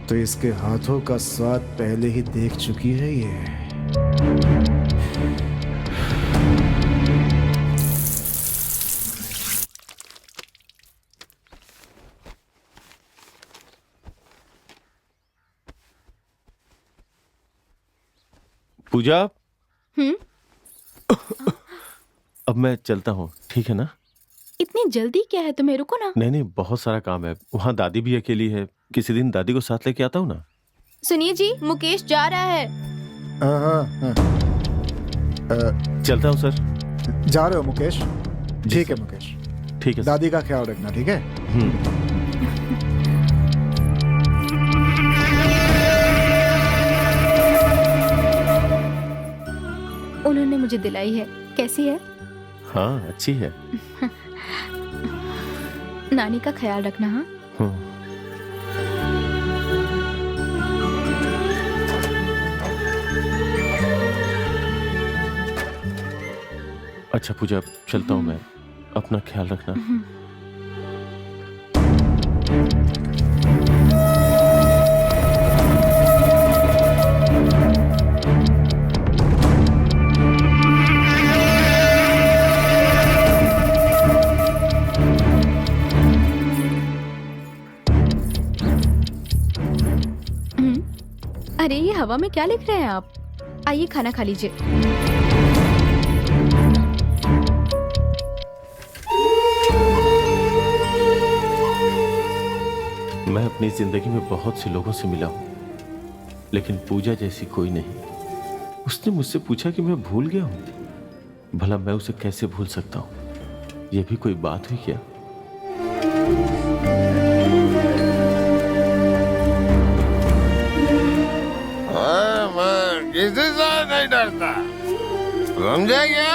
तो इसके हाथों का स्वाद पहले ही देख चुकी है ये। पूजा अब मैं चलता हूँ, ठीक है ना? इतनी जल्दी क्या है तुम्हें? रुको ना। नहीं, बहुत सारा काम है। वहाँ दादी भी अकेली है। किसी दिन दादी को साथ लेके आता हूँ ना। सुनिए जी, मुकेश जा रहा है। चलता हूँ सर। जा रहे हो मुकेश? ठीक है मुकेश। ठीक है। दादी का ख्याल रखना, ठीक है? उन्होंने मुझे दिलाई है। कैसी है? हाँ अच्छी है। नानी का ख्याल रखना। हाँ अच्छा पूजा, चलता हूँ मैं। अपना ख्याल रखना। अरे ये हवा में क्या लिख रहे हैं आप? आइए खाना खा लीजिए। मैं अपनी जिंदगी में बहुत से लोगों से मिला हूँ, लेकिन पूजा जैसी कोई नहीं। उसने मुझसे पूछा कि मैं भूल गया हूँ। भला मैं उसे कैसे भूल सकता हूँ? यह भी कोई बात हुई क्या? किसी से नहीं डरता, समझे क्या?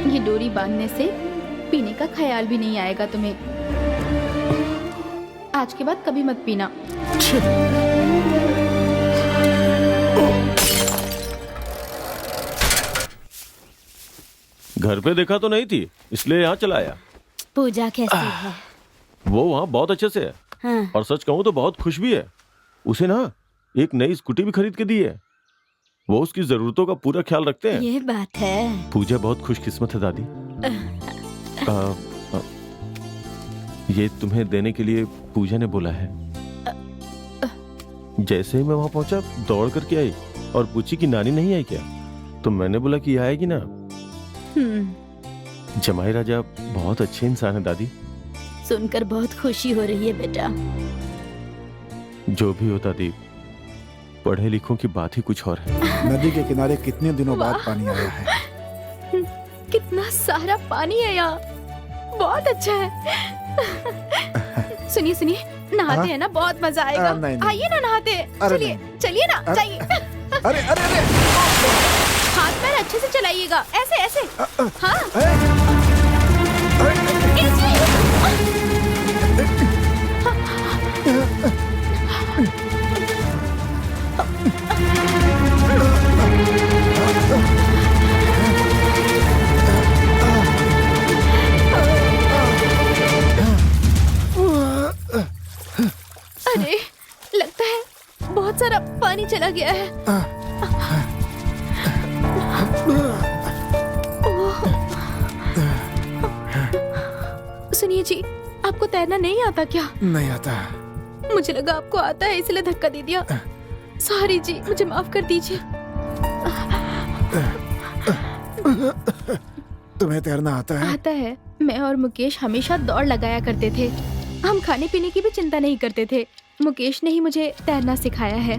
ये डोरी बांधने से ख्याल भी नहीं आएगा तुम्हें। आज के बाद कभी मत पीना। घर पे देखा तो नहीं थी, इसलिए यहाँ चला आया। पूजा कैसी है? वो वहाँ बहुत अच्छे से है। हाँ। और सच कहूँ तो बहुत खुश भी है। उसे ना एक नई स्कूटी भी खरीद के दी है। वो उसकी जरूरतों का पूरा ख्याल रखते हैं। ये बात है। पूजा बहुत खुशकिस्मत है दादी। ये तुम्हें देने के लिए पूजा ने बोला है। जैसे ही मैं वहां पहुंचा दौड़ करके आई और पूछी कि नानी नहीं आई क्या, तो मैंने बोला कि आएगी ना। जमाई राजा बहुत अच्छे इंसान है दादी। सुनकर बहुत खुशी हो रही है बेटा। जो भी हो दादी, पढ़े लिखों की बात ही कुछ और है। नदी के किनारे कितने दिनों बाद पानी आया है। कितना सारा पानी है यहाँ, बहुत अच्छा है। सुनिए सुनिए, नहाते हैं ना, बहुत मजा आएगा। आइए ना नहाते। चलिए चलिए ना, जाइए। अरे अरे अरे, हाथ पैर अच्छे से चलाइएगा, ऐसे ऐसे। हाँ अरे लगता है बहुत सारा पानी चला गया है। सुनिए जी, आपको तैरना नहीं आता क्या? नहीं आता। मुझे लगा आपको आता है, इसलिए धक्का दे दिया। सॉरी जी, मुझे माफ कर दीजिए। तुम्हें तैरना आता है? आता है। मैं और मुकेश हमेशा दौड़ लगाया करते थे। हम खाने पीने की भी चिंता नहीं करते थे। मुकेश ने ही मुझे तैरना सिखाया है।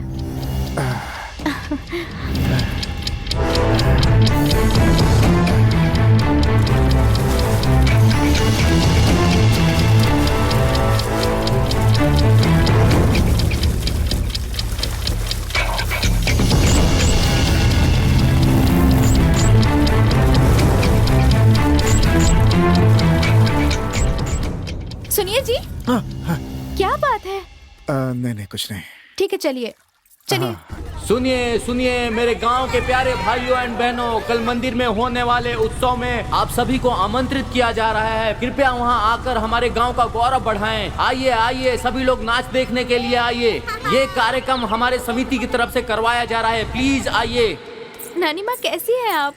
सुनिए जी। हाँ, हाँ। क्या बात है? नहीं नहीं कुछ नहीं। ठीक है, चलिए चलिए। सुनिए सुनिए मेरे गांव के प्यारे भाइयों एंड बहनों, कल मंदिर में होने वाले उत्सव में आप सभी को आमंत्रित किया जा रहा है। कृपया वहां आकर हमारे गांव का गौरव बढ़ाएं। आइए आइए, सभी लोग नाच देखने के लिए आइए। ये कार्यक्रम हमारे समिति की तरफ से करवाया जा रहा है, प्लीज आइए। नानी माँ कैसी है आप?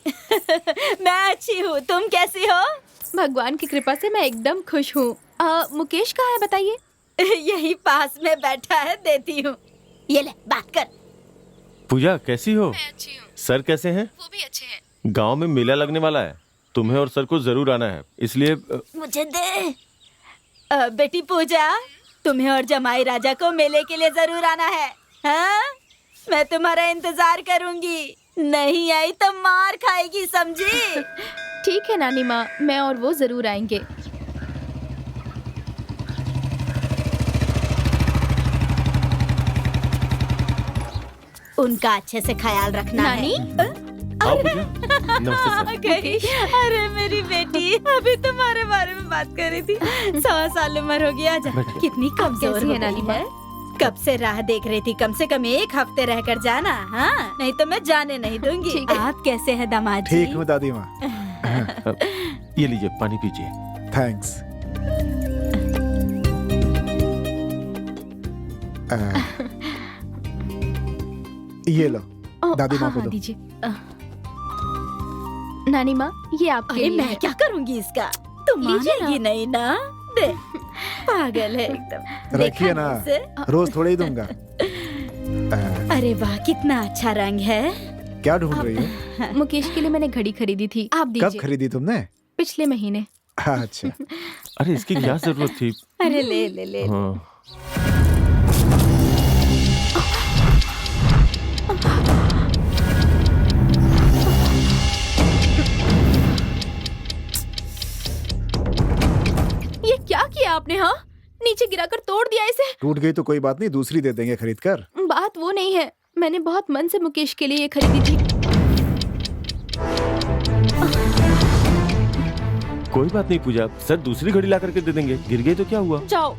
मैं अच्छी हूँ, तुम कैसी हो? भगवान की कृपा से मैं एकदम खुश हूँ। मुकेश कहाँ है बताइए? यही पास में बैठा है, देती हूँ। ये ले, बात कर। पूजा कैसी हो? मैं अच्छी हूँ। सर कैसे हैं? वो भी अच्छे हैं। गांव में मेला लगने वाला है, तुम्हें और सर को जरूर आना है, इसलिए मुझे दे। बेटी पूजा, तुम्हें और जमाई राजा को मेले के लिए जरूर आना है। हाँ? मैं तुम्हारा इंतजार करूंगी। नहीं आई तो मार खाएगी, समझी? ठीक है नानी माँ, मैं और वो जरूर आएंगे। उनका अच्छे से ख्याल रखना नानी? है। आओ पूजा। नमस्ते सर। अरे मेरी बेटी, अभी तुम्हारे बारे में बात कर रही थी। 100 साल उम्र हो गया। आजा। कितनी कमजोर कैसी हो है नानी गई माँ? है। कब से राह देख रही थी, कम से कम 1 हफ्ते रहकर जाना। हाँ, नहीं तो मैं जाने नहीं दूंगी। ठीक है। आप कैसे हैं दामाद जी? ठीक हूँ दादी माँ। ये लीजिए पानी पीजिए। थैंक्स। ये लो, दादी माँ को हाँ, दो। दीजिए। नानी माँ, ये आपके अरे लिए मैं है। क्या करूंगी इसका? तुम लीजिए मानेगी नहीं ना? दे, पागल है एकदम। रखिए देखा ना, नहीं इसे? रोज थोड़े ही दूंगा। अरे वाह, कितना अच्छा रंग है। क्या ढूंढ रही हो? मुकेश के लिए मैंने घड़ी खरीदी थी, आप कब दीजिए। खरीदी तुमने? पिछले महीने। अच्छा। अरे इसकी क्या जरूरत थी? अरे ले ले ले। हाँ। ये क्या किया आपने? हाँ, नीचे गिराकर तोड़ दिया इसे। टूट गई तो कोई बात नहीं, दूसरी दे देंगे खरीद कर। बात वो नहीं है, मैंने बहुत मन से मुकेश के लिए ये खरीदी थी। कोई बात नहीं पूजा, सर दूसरी घड़ी ला करके दे देंगे। गिर गई तो क्या हुआ? जाओ।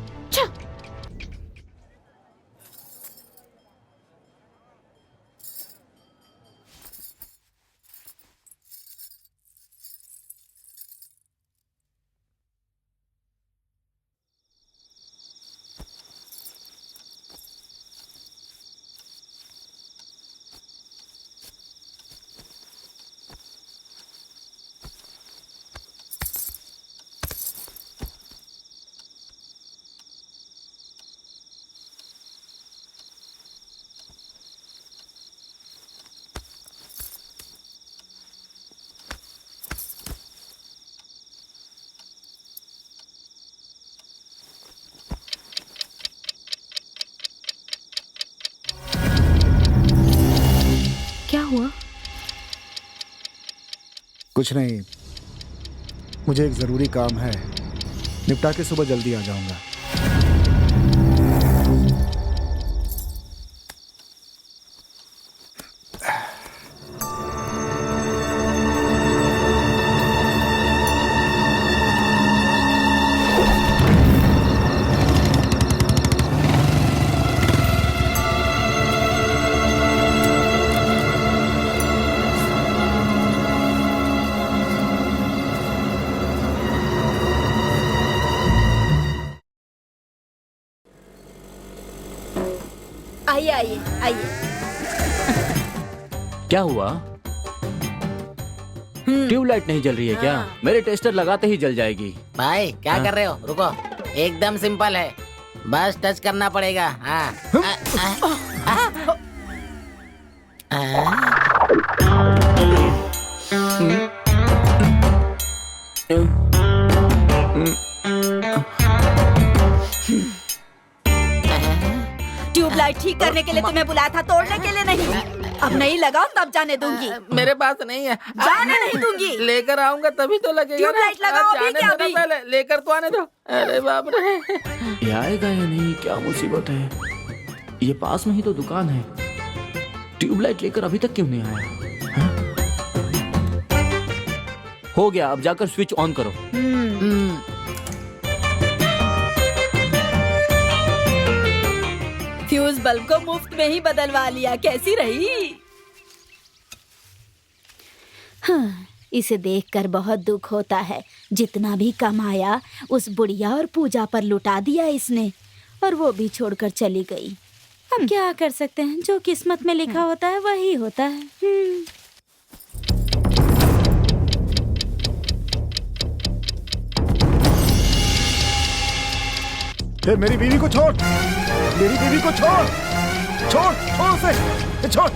क्या हुआ? कुछ नहीं, मुझे एक जरूरी काम है, निपटा के सुबह जल्दी आ जाऊंगा। आइए आइए आइए। क्या हुआ? ट्यूबलाइट नहीं जल रही है क्या? मेरे टेस्टर लगाते ही जल जाएगी। भाई क्या कर रहे हो? रुको, एकदम सिंपल है, बस टच करना पड़ेगा। हाँ। ट्यूबलाइट ठीक करने के लिए तुम्हें बुलाया था, तोड़ने के लिए नहीं। अब नहीं लगाओ तब जाने दूंगी। मेरे पास नहीं है। जाने नहीं दूंगी। लेकर आऊंगा तभी तो लगेगा। ट्यूबलाइट लगाओ अभी जाने क्या दो ना अभी? पहले, लेकर तो आने दो। अरे बाप रे, ये आएगा या नहीं, क्या मुसीबत है। ये पास में ही तो दुकान है, ट्यूबलाइट लेकर अभी तक क्यों नहीं आया? हाँ? हो गया, अब जाकर स्विच ऑन करो। फ्यूज बल्ब को मुफ्त में ही बदलवा लिया, कैसी रही? हाँ, इसे देखकर बहुत दुख होता है। जितना भी कमाया उस बुढ़िया और पूजा पर लुटा दिया इसने, और वो भी छोड़कर चली गई। अब क्या कर सकते हैं, जो किस्मत में लिखा होता है वही होता है। ए, मेरी बीवी को छोड़, मेरी बीवी को छोड़, छोड़, छोड़ उसे, छोड़।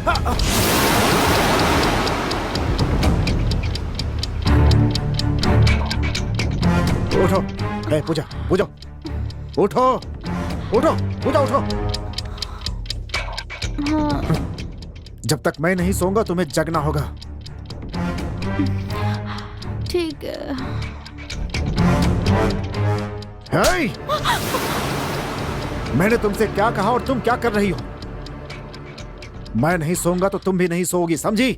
उठो, ए पूजा, पूजा, उठो, उठो, पूजा उठो। जब तक मैं नहीं सोऊंगा तुम्हें जगना होगा। ठीक है। हे! मैंने तुमसे क्या कहा और तुम क्या कर रही हो? मैं नहीं सोऊंगा तो तुम भी नहीं सोओगी, समझी?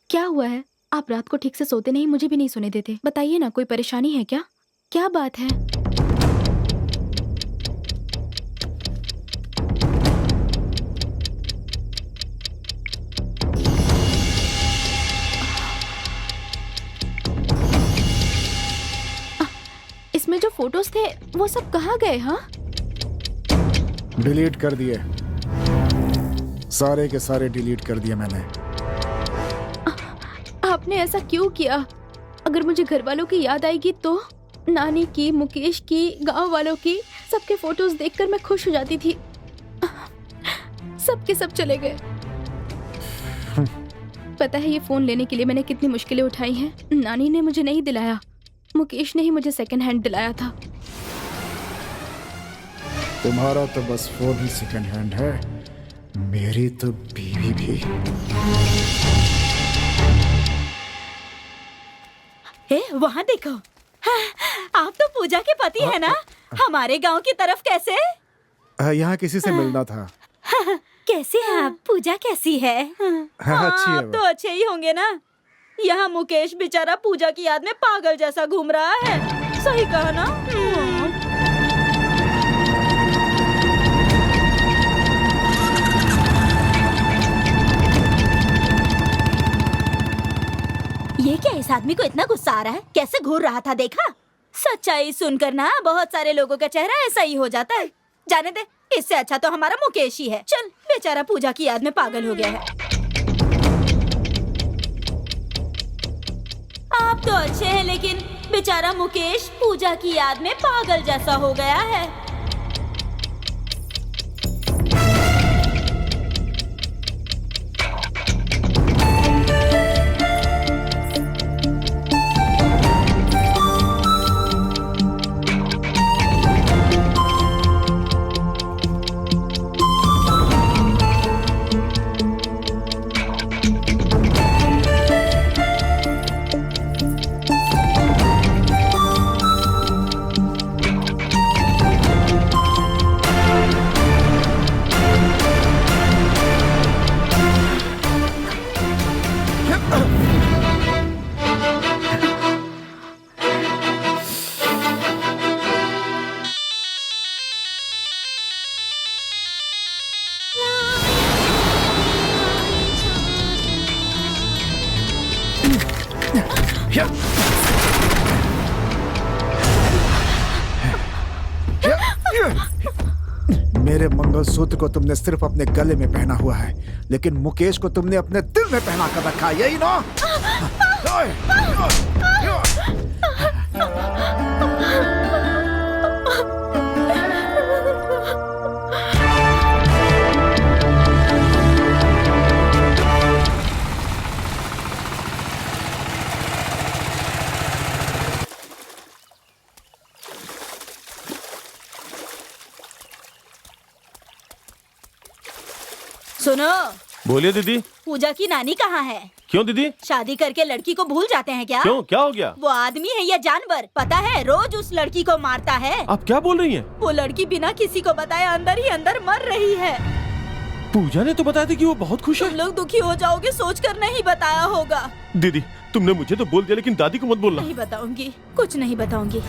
क्या हुआ है? आप रात को ठीक से सोते नहीं, मुझे भी नहीं सोने देते। बताइए ना, कोई परेशानी है क्या? क्या बात है? इसमें जो फोटोज थे वो सब कहाँ गए? हाँ, डिलीट कर दिए, सारे के सारे डिलीट कर दिए मैंने। आपने ऐसा क्यों किया? अगर मुझे घर वालों की याद आएगी तो नानी की, मुकेश की, गांव वालों की, सबके फोटोज देखकर मैं खुश हो जाती थी। सबके सब चले गए। पता है ये फोन लेने के लिए मैंने कितनी मुश्किलें उठाई हैं। नानी ने मुझे नहीं दिलाया, मुकेश ने ही मुझे सेकंड हैंड दिलाया था। तुम्हारा तो बस फोन ही सेकंड हैंड है, मेरी तो बीवी भी। वहाँ देखो, हाँ, आप तो पूजा के पति है ना? हमारे गांव की तरफ कैसे? यहाँ किसी से मिलना था। कैसे हैं आप? पूजा कैसी है? अच्छी है आप तो अच्छे ही होंगे ना। यहाँ मुकेश बेचारा पूजा की याद में पागल जैसा घूम रहा है। सही कहा ना? ये क्या, इस आदमी को इतना गुस्सा आ रहा है? कैसे घूर रहा था, देखा? सच्चाई सुनकर ना बहुत सारे लोगों का चेहरा ऐसा ही हो जाता है। जाने दे, इससे अच्छा तो हमारा मुकेश ही है। चल, बेचारा पूजा की याद में पागल हो गया है। आप तो अच्छे हैं, लेकिन बेचारा मुकेश पूजा की याद में पागल जैसा हो गया है। मेरे मंगलसूत्र को तुमने सिर्फ अपने गले में पहना हुआ है, लेकिन मुकेश को तुमने अपने दिल में पहना कर रखा है, यही ना? सुनो, बोलिए दीदी। पूजा की नानी कहाँ है? क्यों दीदी? शादी करके लड़की को भूल जाते हैं क्या? क्यों, क्या हो गया? वो आदमी है या जानवर? पता है, रोज उस लड़की को मारता है। आप क्या बोल रही हैं? वो लड़की बिना किसी को बताए अंदर ही अंदर मर रही है। पूजा ने तो बताया था कि वो बहुत खुश है। तुम लोग दुखी हो जाओगे सोचकर नहीं बताया होगा। दीदी, तुमने मुझे तो बोल दिया, लेकिन दादी को मत बोलना। नहीं बताऊंगी, कुछ नहीं बताऊंगी।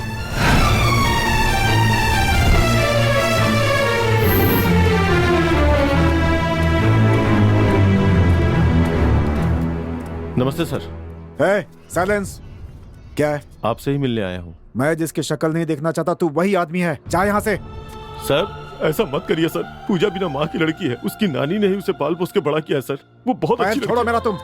नमस्ते सर। साइलेंस। क्या है? आपसे ही मिलने आया हूँ। मैं जिसकी शक्ल नहीं देखना चाहता तू वही आदमी है, जा यहाँ से। सर ऐसा मत करिए सर, पूजा बिना माँ की लड़की है, उसकी नानी ने ही उसे पाल पोस के बड़ा किया है सर, वो बहुत अच्छी लड़की है। छोड़ो मेरा तुम।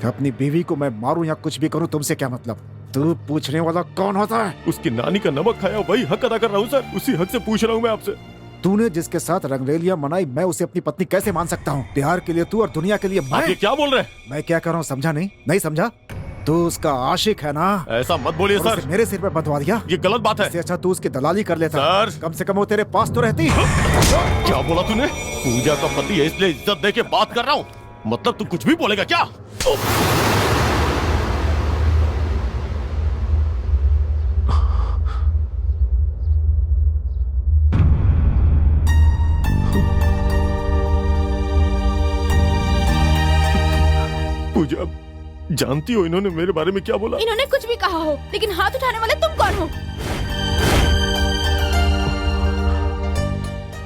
अपनी बीवी को मैं मारूं या कुछ भी करूं, तुमसे क्या मतलब? तू पूछने वाला कौन होता है? उसकी नानी का नमक खाया वही हक अदा कर रहा हूँ सर, उसी हक से पूछ रहा हूँ मैं आपसे। तूने जिसके साथ रंगरेलियां मनाई, मैं उसे अपनी पत्नी कैसे मान सकता हूँ? प्यार के लिए तू और दुनिया के लिए मैं। ये क्या बोल रहे हैं? मैं क्या कर रहा हूँ समझा नहीं? नहीं समझा? तू उसका आशिक है ना? ऐसा मत बोलिए सर। मेरे सिर पे बंधवा दिया, ये गलत बात है। इससे अच्छा तू उसकी दलाली कर लेता सर। कम से कम वो तेरे पास तो रहती। क्या बोला तूने? पूजा का पति है इसलिए इज्जत दे के बात कर रहा हूँ, मतलब तू कुछ भी बोलेगा क्या? पूजा, जानती हो इन्होंने मेरे बारे में क्या बोला? इन्होंने कुछ भी कहा हो, लेकिन हाथ उठाने वाले तुम कौन हो?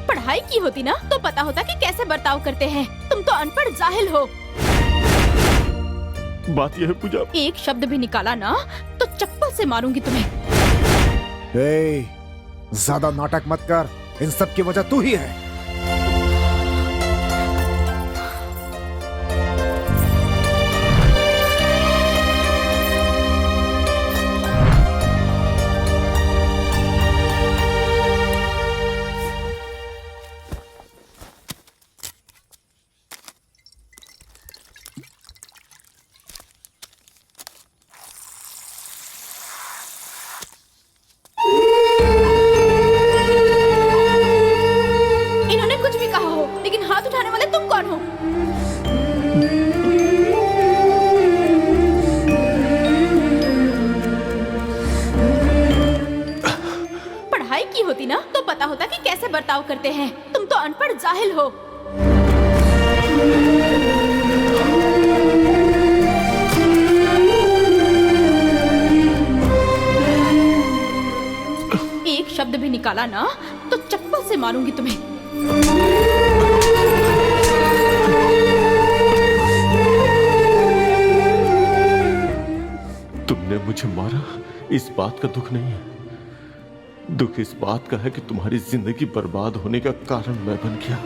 पढ़ाई की होती ना तो पता होता कि कैसे बर्ताव करते हैं। तुम तो अनपढ़ जाहिल हो। बात यह है पूजा, एक शब्द भी निकाला ना तो चप्पल से मारूंगी तुम्हें। ज्यादा नाटक मत कर, इन सब की वजह तू ही है। इन्होंने कुछ भी कहा हो, लेकिन हाथ उठाने वाले तुम कौन हो? पढ़ाई की होती ना तो पता होता कि कैसे बर्ताव करते हैं। तुम तो अनपढ़ जाहिल हो। एक शब्द भी निकाला ना तो चप्पल से मारूंगी तुम्हें। तुमने मुझे मारा, इस बात का दुख नहीं है। दुख इस बात का है कि तुम्हारी जिंदगी बर्बाद होने का कारण मैं बन गया।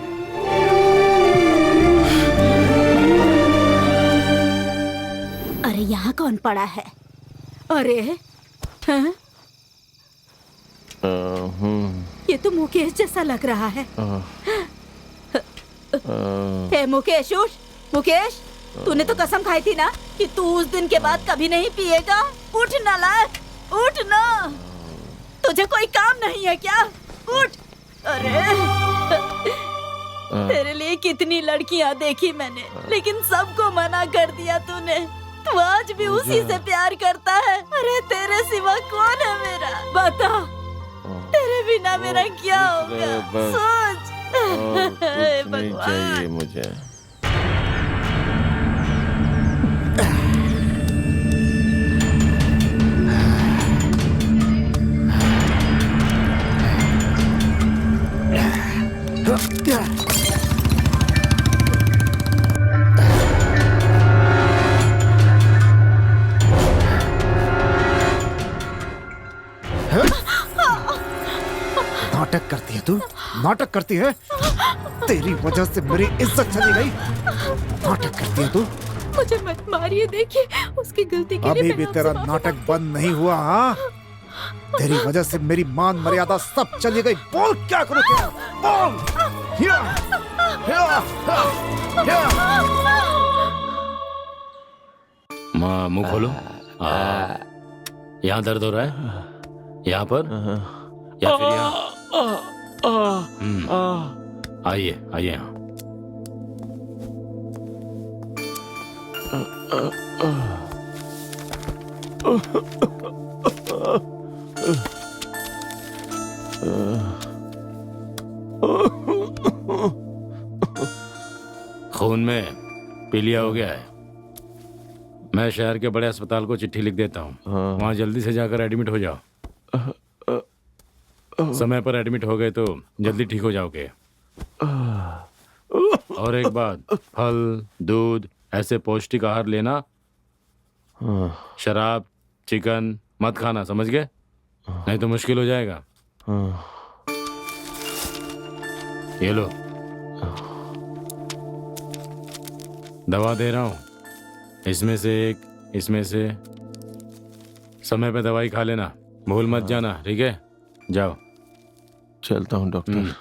अरे यहाँ कौन पड़ा है? अरे हाँ? ये तो मुकेश जैसा लग रहा है। हे मुकेश, उठ। मुकेश, तूने तो कसम खाई थी ना कि तू उस दिन के बाद कभी नहीं पिएगा। उठ नालायक, उठ ना। तुझे कोई काम नहीं है क्या? उठ। अरे तेरे लिए कितनी लड़कियां देखी मैंने, लेकिन सबको मना कर दिया तूने। तू आज भी उसी से प्यार करता है। अरे तेरे सिवा कौन है मेरा? बता, तेरे बिना मेरा क्या होगा? सोच। कुछ नहीं चाहिए मुझे। नाटक करती है तू, नाटक करती है। तेरी वजह से मेरी इज्जत चली गई। नाटक करती है तू। मुझे मत मारिए, देखिए उसकी गलती के लिए अभी मैं भी आपसे तेरा माफी नाटक बंद नहीं हुआ। हाँ, तेरी वजह से मेरी मान मर्यादा सब चली गई। बोल क्या करूं तेरा? बोल। माँ मुंह खोलो। यहाँ दर्द हो रहा है? यहाँ पर या फिर यहाँ? आइए आइए यहाँ। खून में पीलिया हो गया है। मैं शहर के बड़े अस्पताल को चिट्ठी लिख देता हूँ, वहाँ जल्दी से जाकर एडमिट हो जाओ। समय पर एडमिट हो गए तो जल्दी ठीक हो जाओगे। और एक बात, फल, दूध, ऐसे पौष्टिक आहार लेना। शराब, चिकन मत खाना, समझ गए? नहीं तो मुश्किल हो जाएगा। ये लो, दवा दे रहा हूँ। इसमें से एक, इसमें से। समय पे दवाई खा लेना, भूल मत जाना, ठीक है? जाओ। चलता हूँ डॉक्टर।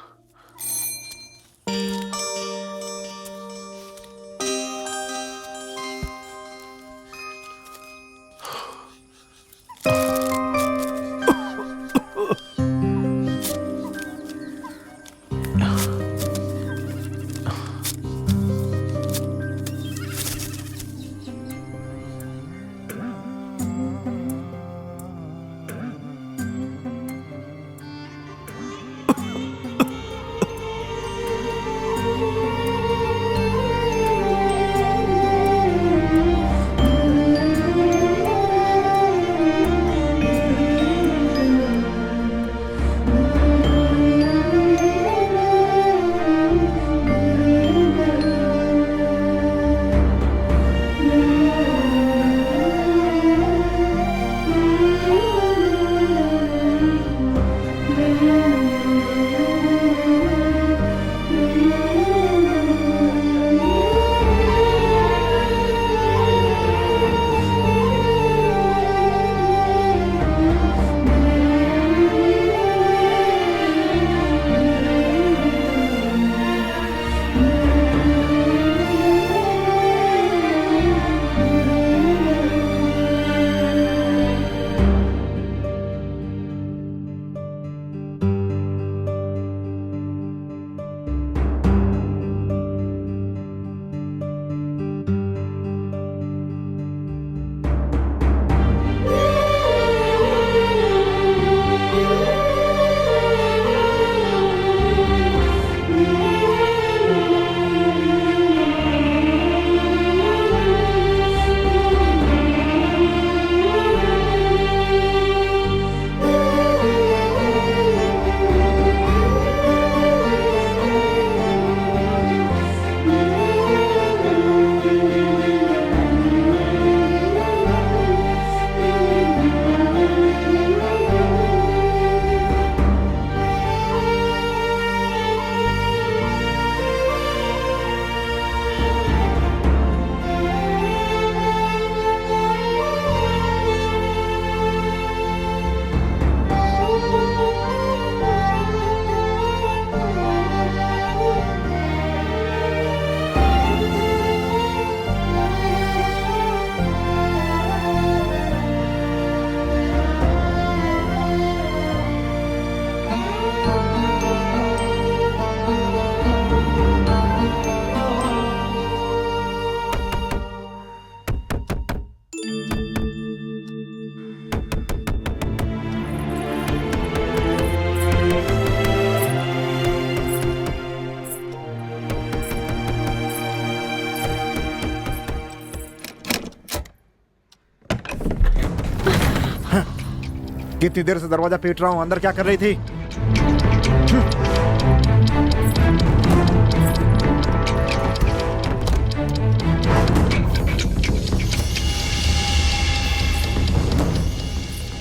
कितनी देर से दरवाजा पीट रहा हूँ, अंदर क्या कर रही थी?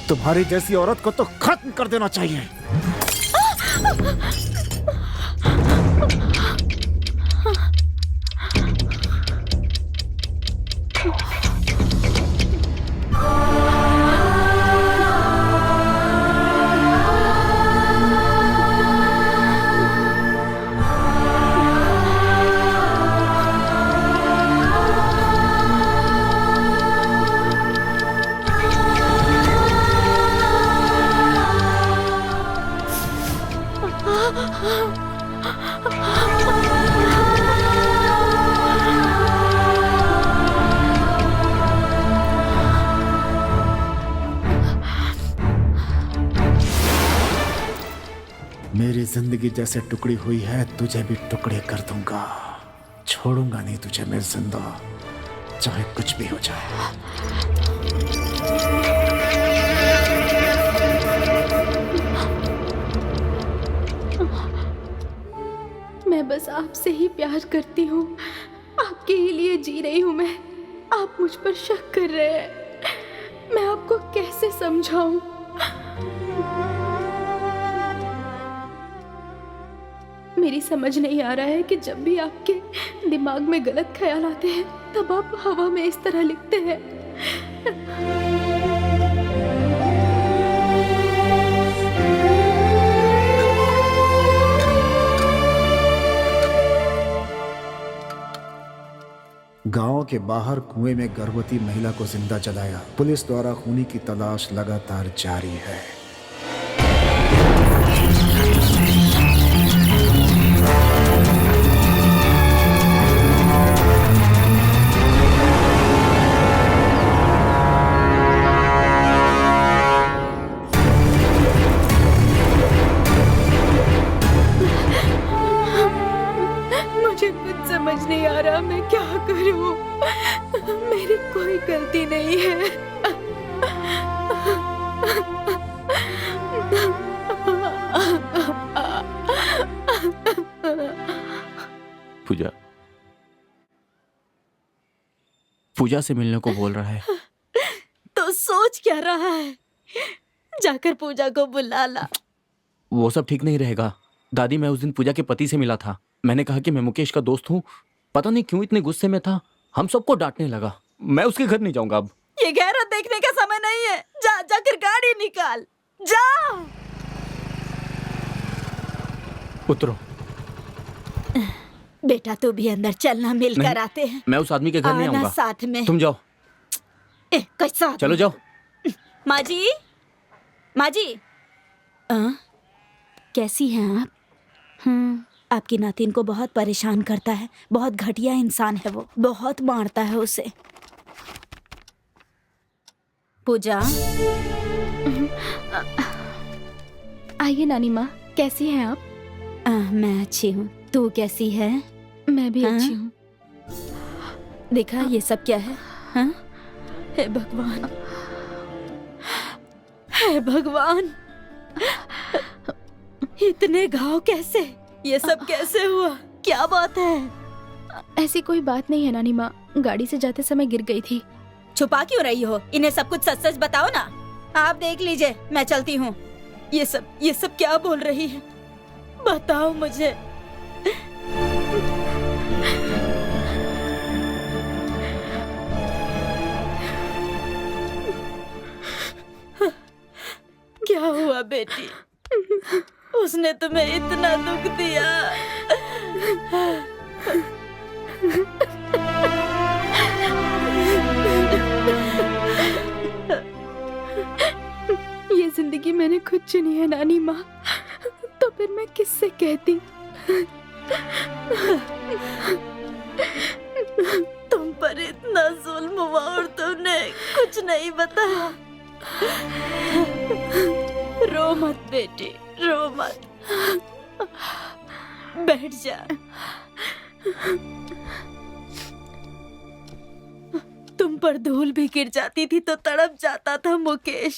तुम्हारी जैसी औरत को तो खत्म कर देना चाहिए। मेरी जिंदगी जैसे टुकड़ी हुई है, तुझे भी टुकड़े कर दूंगा। छोड़ूंगा नहीं तुझे मैं जिंदा, चाहे कुछ भी हो जाए। मैं बस आपसे ही प्यार करती हूँ, आपके ही लिए जी रही हूँ मैं। आप मुझ पर शक कर रहे हैं, मैं आपको कैसे समझाऊं? मेरी समझ नहीं आ रहा है कि जब भी आपके दिमाग में गलत ख्याल आते हैं तब आप हवा में इस तरह लिखते हैं। गांव के बाहर कुएं में गर्भवती महिला को जिंदा जलाया। पुलिस द्वारा खूनी की तलाश लगातार जारी है। मुझे कुछ समझ नहीं आ रहा, मैं क्या करूं? मेरी कोई गलती नहीं है। पूजा, पूजा से मिलने को बोल रहा है। तो सोच क्या रहा है? जाकर पूजा को बुला ला। वो सब ठीक नहीं रहेगा। दादी, मैं उस दिन पूजा के पति से मिला था। मैंने कहा कि मैं मुकेश का दोस्त हूँ। पता नहीं क्यों इतने गुस्से में था, हम सबको डांटने लगा। मैं उसके घर नहीं जाऊंगा अब। ये गैरत देखने का समय नहीं है। जा जाकर गाड़ी निकाल, जा। उतरो। बेटा तू भी अंदर चलना, मिलकर आते हैं। मैं उस आदमी के घर नहीं आना आऊंगा। साथ में। तुम जाओ। कैसा? चलो जाओ। माँ जी, माँ जी, कैसी हैं आप? आपकी नातिन को बहुत परेशान करता है, बहुत घटिया इंसान है वो, बहुत मारता है उसे। पूजा, आइए नानी माँ, कैसी हैं आप? मैं अच्छी हूँ, तू कैसी है? मैं भी अच्छी हूँ। देखा ये सब क्या है? हाँ? हे भगवान, हे भगवान, इतने घाव कैसे? ये सब कैसे हुआ? क्या बात है? ऐसी कोई बात नहीं है नानी माँ, गाड़ी से जाते समय गिर गई थी। छुपा क्यों रही हो? इन्हें सब कुछ सच सच बताओ ना। आप देख लीजिए, मैं चलती हूँ। ये सब क्या बोल रही है? बताओ मुझे। क्या हुआ बेटी? उसने तुम्हें इतना दुख दिया? ये जिंदगी मैंने खुद चुनी है नानी माँ, तो फिर मैं किससे कहती? तुम पर इतना जुल्म हुआ और तुमने कुछ नहीं बताया। रो मत बेटी, रो मत। बैठ जा। तुम पर धूल भी गिर जाती थी तो तड़प जाता था मुकेश।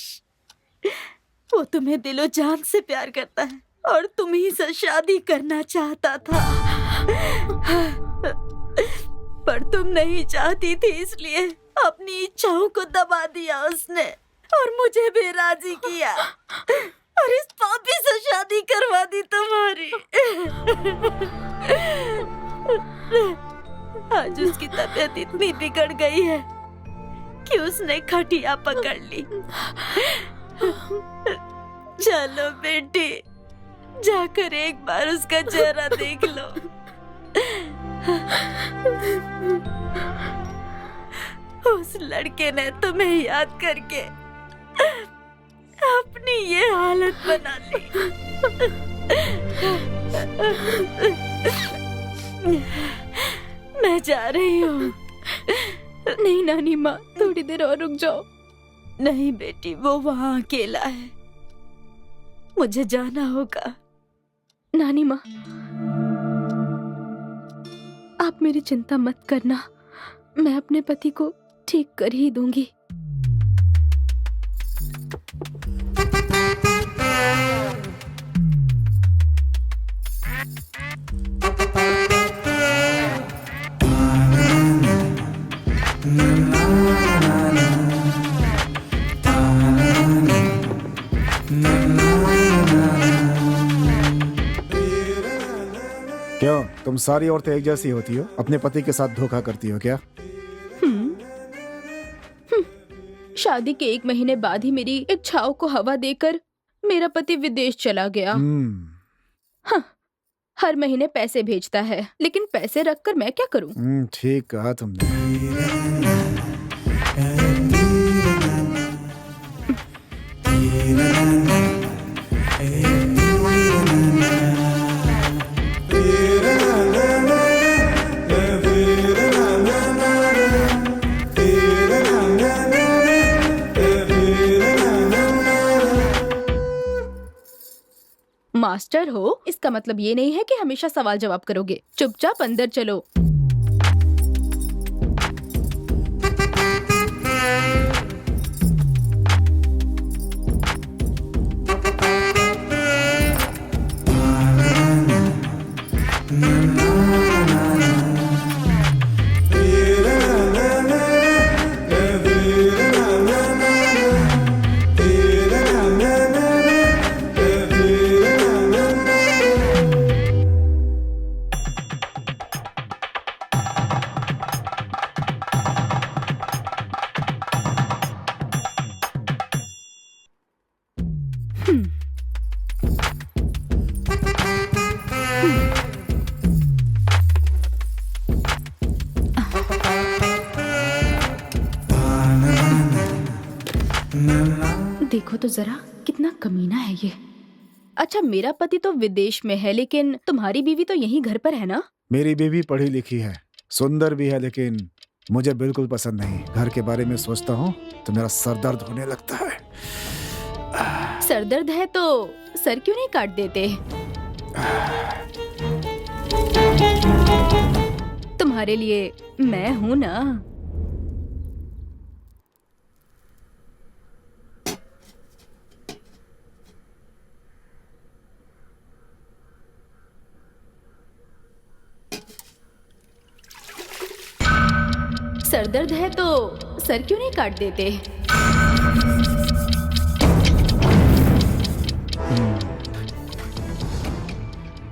वो तुम्हें दिलो जान से प्यार करता है और तुम ही से शादी करना चाहता था, पर तुम नहीं चाहती थी, इसलिए अपनी इच्छाओं को दबा दिया उसने और मुझे भी राजी किया और इस पापी से शादी करवा दी तुम्हारी। आज उसकी तबीयत इतनी बिगड़ गई है कि उसने खटिया पकड़ ली। चलो बेटी, जाकर एक बार उसका चेहरा देख लो। उस लड़के ने तुम्हें याद करके अपनी ये हालत बना ली। मैं जा रही हूँ। नहीं नानी माँ, थोड़ी देर और रुक जाओ। नहीं बेटी, वो वहाँ अकेला है, मुझे जाना होगा। नानी माँ, आप मेरी चिंता मत करना, मैं अपने पति को ठीक कर ही दूंगी। क्यों, तुम सारी औरतें एक जैसी होती हो? अपने पति के साथ धोखा करती हो क्या? शादी के 1 महीने बाद ही मेरी इच्छाओं को हवा देकर मेरा पति विदेश चला गया। हाँ, हर महीने पैसे भेजता है, लेकिन पैसे रखकर मैं क्या करूं? ठीक कहा तुमने। मास्टर हो, इसका मतलब ये नहीं है कि हमेशा सवाल जवाब करोगे। चुपचाप अंदर चलो। देखो तो जरा, कितना कमीना है ये। अच्छा, मेरा पति तो विदेश में है, लेकिन तुम्हारी बीवी तो यहीं घर पर है ना? मेरी बीवी पढ़ी लिखी है, सुंदर भी है, लेकिन मुझे बिल्कुल पसंद नहीं। घर के बारे में सोचता हूँ तो मेरा सर दर्द होने लगता है। सर दर्द है तो सर क्यों नहीं काट देते? तुम्हारे लिए मैं हूं ना। सर दर्द है तो सर क्यों नहीं काट देते?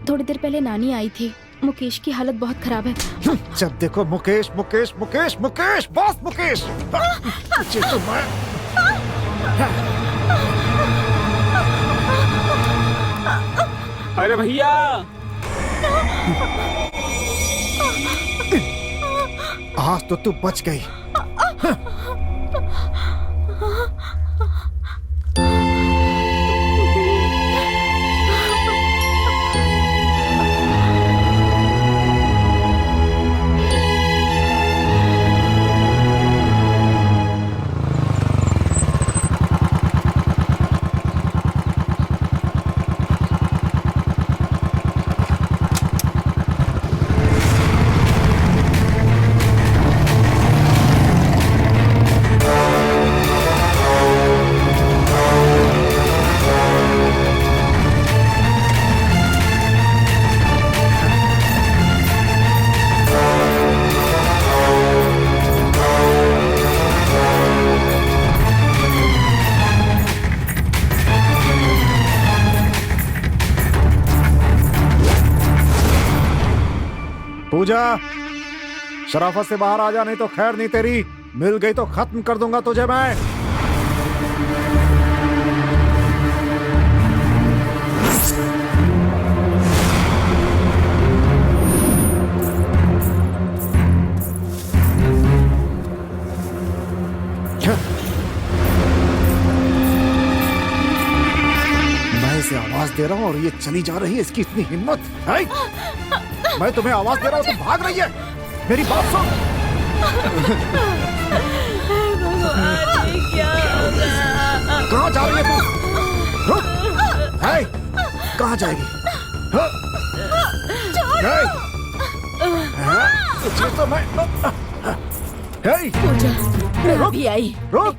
थोड़ी देर पहले नानी आई थी, मुकेश की हालत बहुत खराब है। जब देखो मुकेश मुकेश मुकेश मुकेश, बॉस मुकेश। तुझे तो मैं... अरे भैया, आज तो तू बच गई। पूजा, शराफत से बाहर आ जा, नहीं तो खैर नहीं तेरी। मिल गई तो खत्म कर दूंगा तुझे मैं। मैं इसे आवाज दे रहा हूँ और ये चली जा रही है, इसकी इतनी हिम्मत है। मैं तुम्हें आवाज दे रहा हूँ, तुम भाग रही है। मेरी बात सुन। कहाँ जा रही है तू? है? कहाँ जाएगी? तुझे तो मैं पूजा, मैं अभी आई। रुक,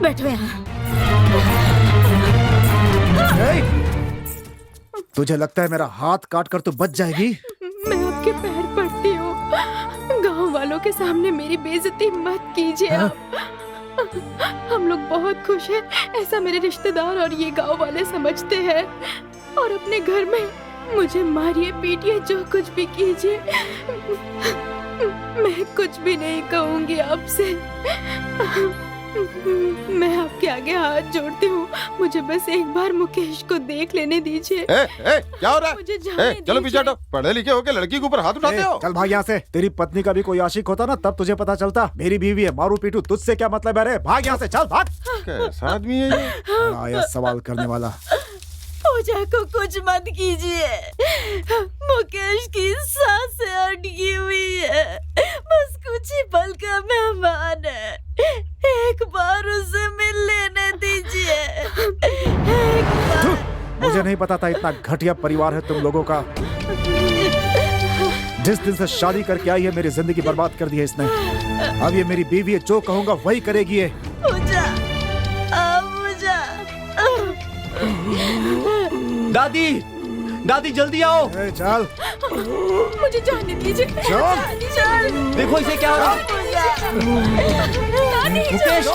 बैठो यहाँ। तुझे लगता है मेरा हाथ काट कर तू बच जाएगी? मैं आपके पैर पड़ती हूँ, गांव वालों के सामने मेरी बेइज्जती मत कीजिए आप। हम लोग बहुत खुश हैं, ऐसा मेरे रिश्तेदार और ये गांव वाले समझते हैं। और अपने घर में मुझे मारिए पीटिए, जो कुछ भी कीजिए, मैं कुछ भी नहीं कहूंगी आपसे। मैं आपके आगे हाथ जोड़ती हूँ, मुझे बस एक बार मुकेश को देख लेने दीजिए। क्या हो रहा है? मुझे जाने चलो पीछे हटो। पढ़े लिखे होके लड़की के ऊपर हाथ उठाते हो? चल भाग यहाँ से। तेरी पत्नी का भी कोई आशिक होता ना, तब तुझे पता चलता। मेरी बीवी है, मारू पीटू तुझसे क्या मतलब है रे? भाग यहाँ से, चल भाग। कैसा आदमी है ये? आया सवाल करने वाला। पूजा को कुछ मत कीजिए, मुकेश की सांसें अटकी हुई है, बस कुछ ही पल का मेहमान है, एक बार उसे मिल लेने दीजिए। एक बार। मुझे नहीं पता था इतना घटिया परिवार है तुम लोगों का। जिस दिन से शादी करके आई है, मेरी जिंदगी बर्बाद कर दी है इसने। अब ये मेरी बीवी है, जो कहूंगा वही करेगी ये। पूजा, पूजा। दादी, दादी जल्दी आओ। चल, मुझे जाने दीजिए। चल। देखो इसे क्या हो रहा है। मुकेश,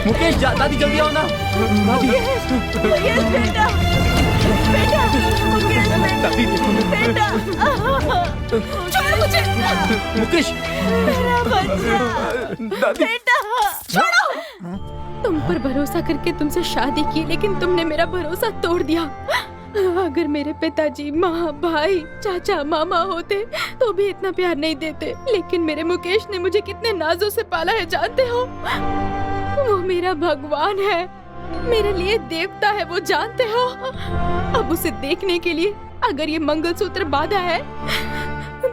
मुकेश दादी जल्दी आओ ना। दादी, मुकेश बेटा, बेटा, मुकेश दादी बेटा, छोड़ो मुझे। मुकेश, मेरा बच्चा, दादी बेटा, छोड़ो। तुम पर भरोसा करके तुमसे शादी की, लेकिन तुमने मेरा भरोसा तोड़ दिया। अगर मेरे पिताजी, माँ, भाई, चाचा, मामा होते तो भी इतना प्यार नहीं देते। लेकिन मेरे मुकेश ने मुझे कितने नाजों से पाला है जानते हो? वो मेरा भगवान है, मेरे लिए देवता है, वो जानते हो? अब उसे देखने के लिए अगर ये मंगलसूत्र बांधा है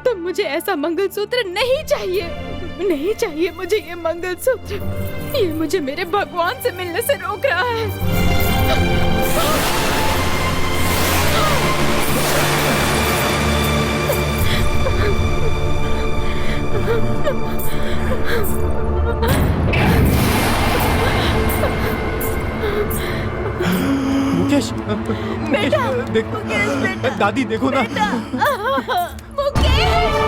तो मुझे ऐसा मंगलसूत्र नहीं चाहिए। नहीं चाहिए मुझे ये मंगलसूत्र। ये मुझे मेरे भगवान से मिलने से रोक रहा है। मुकेश, बेटा, देखो, मुकेश बेटा, दादी देखो ना। मुकेश।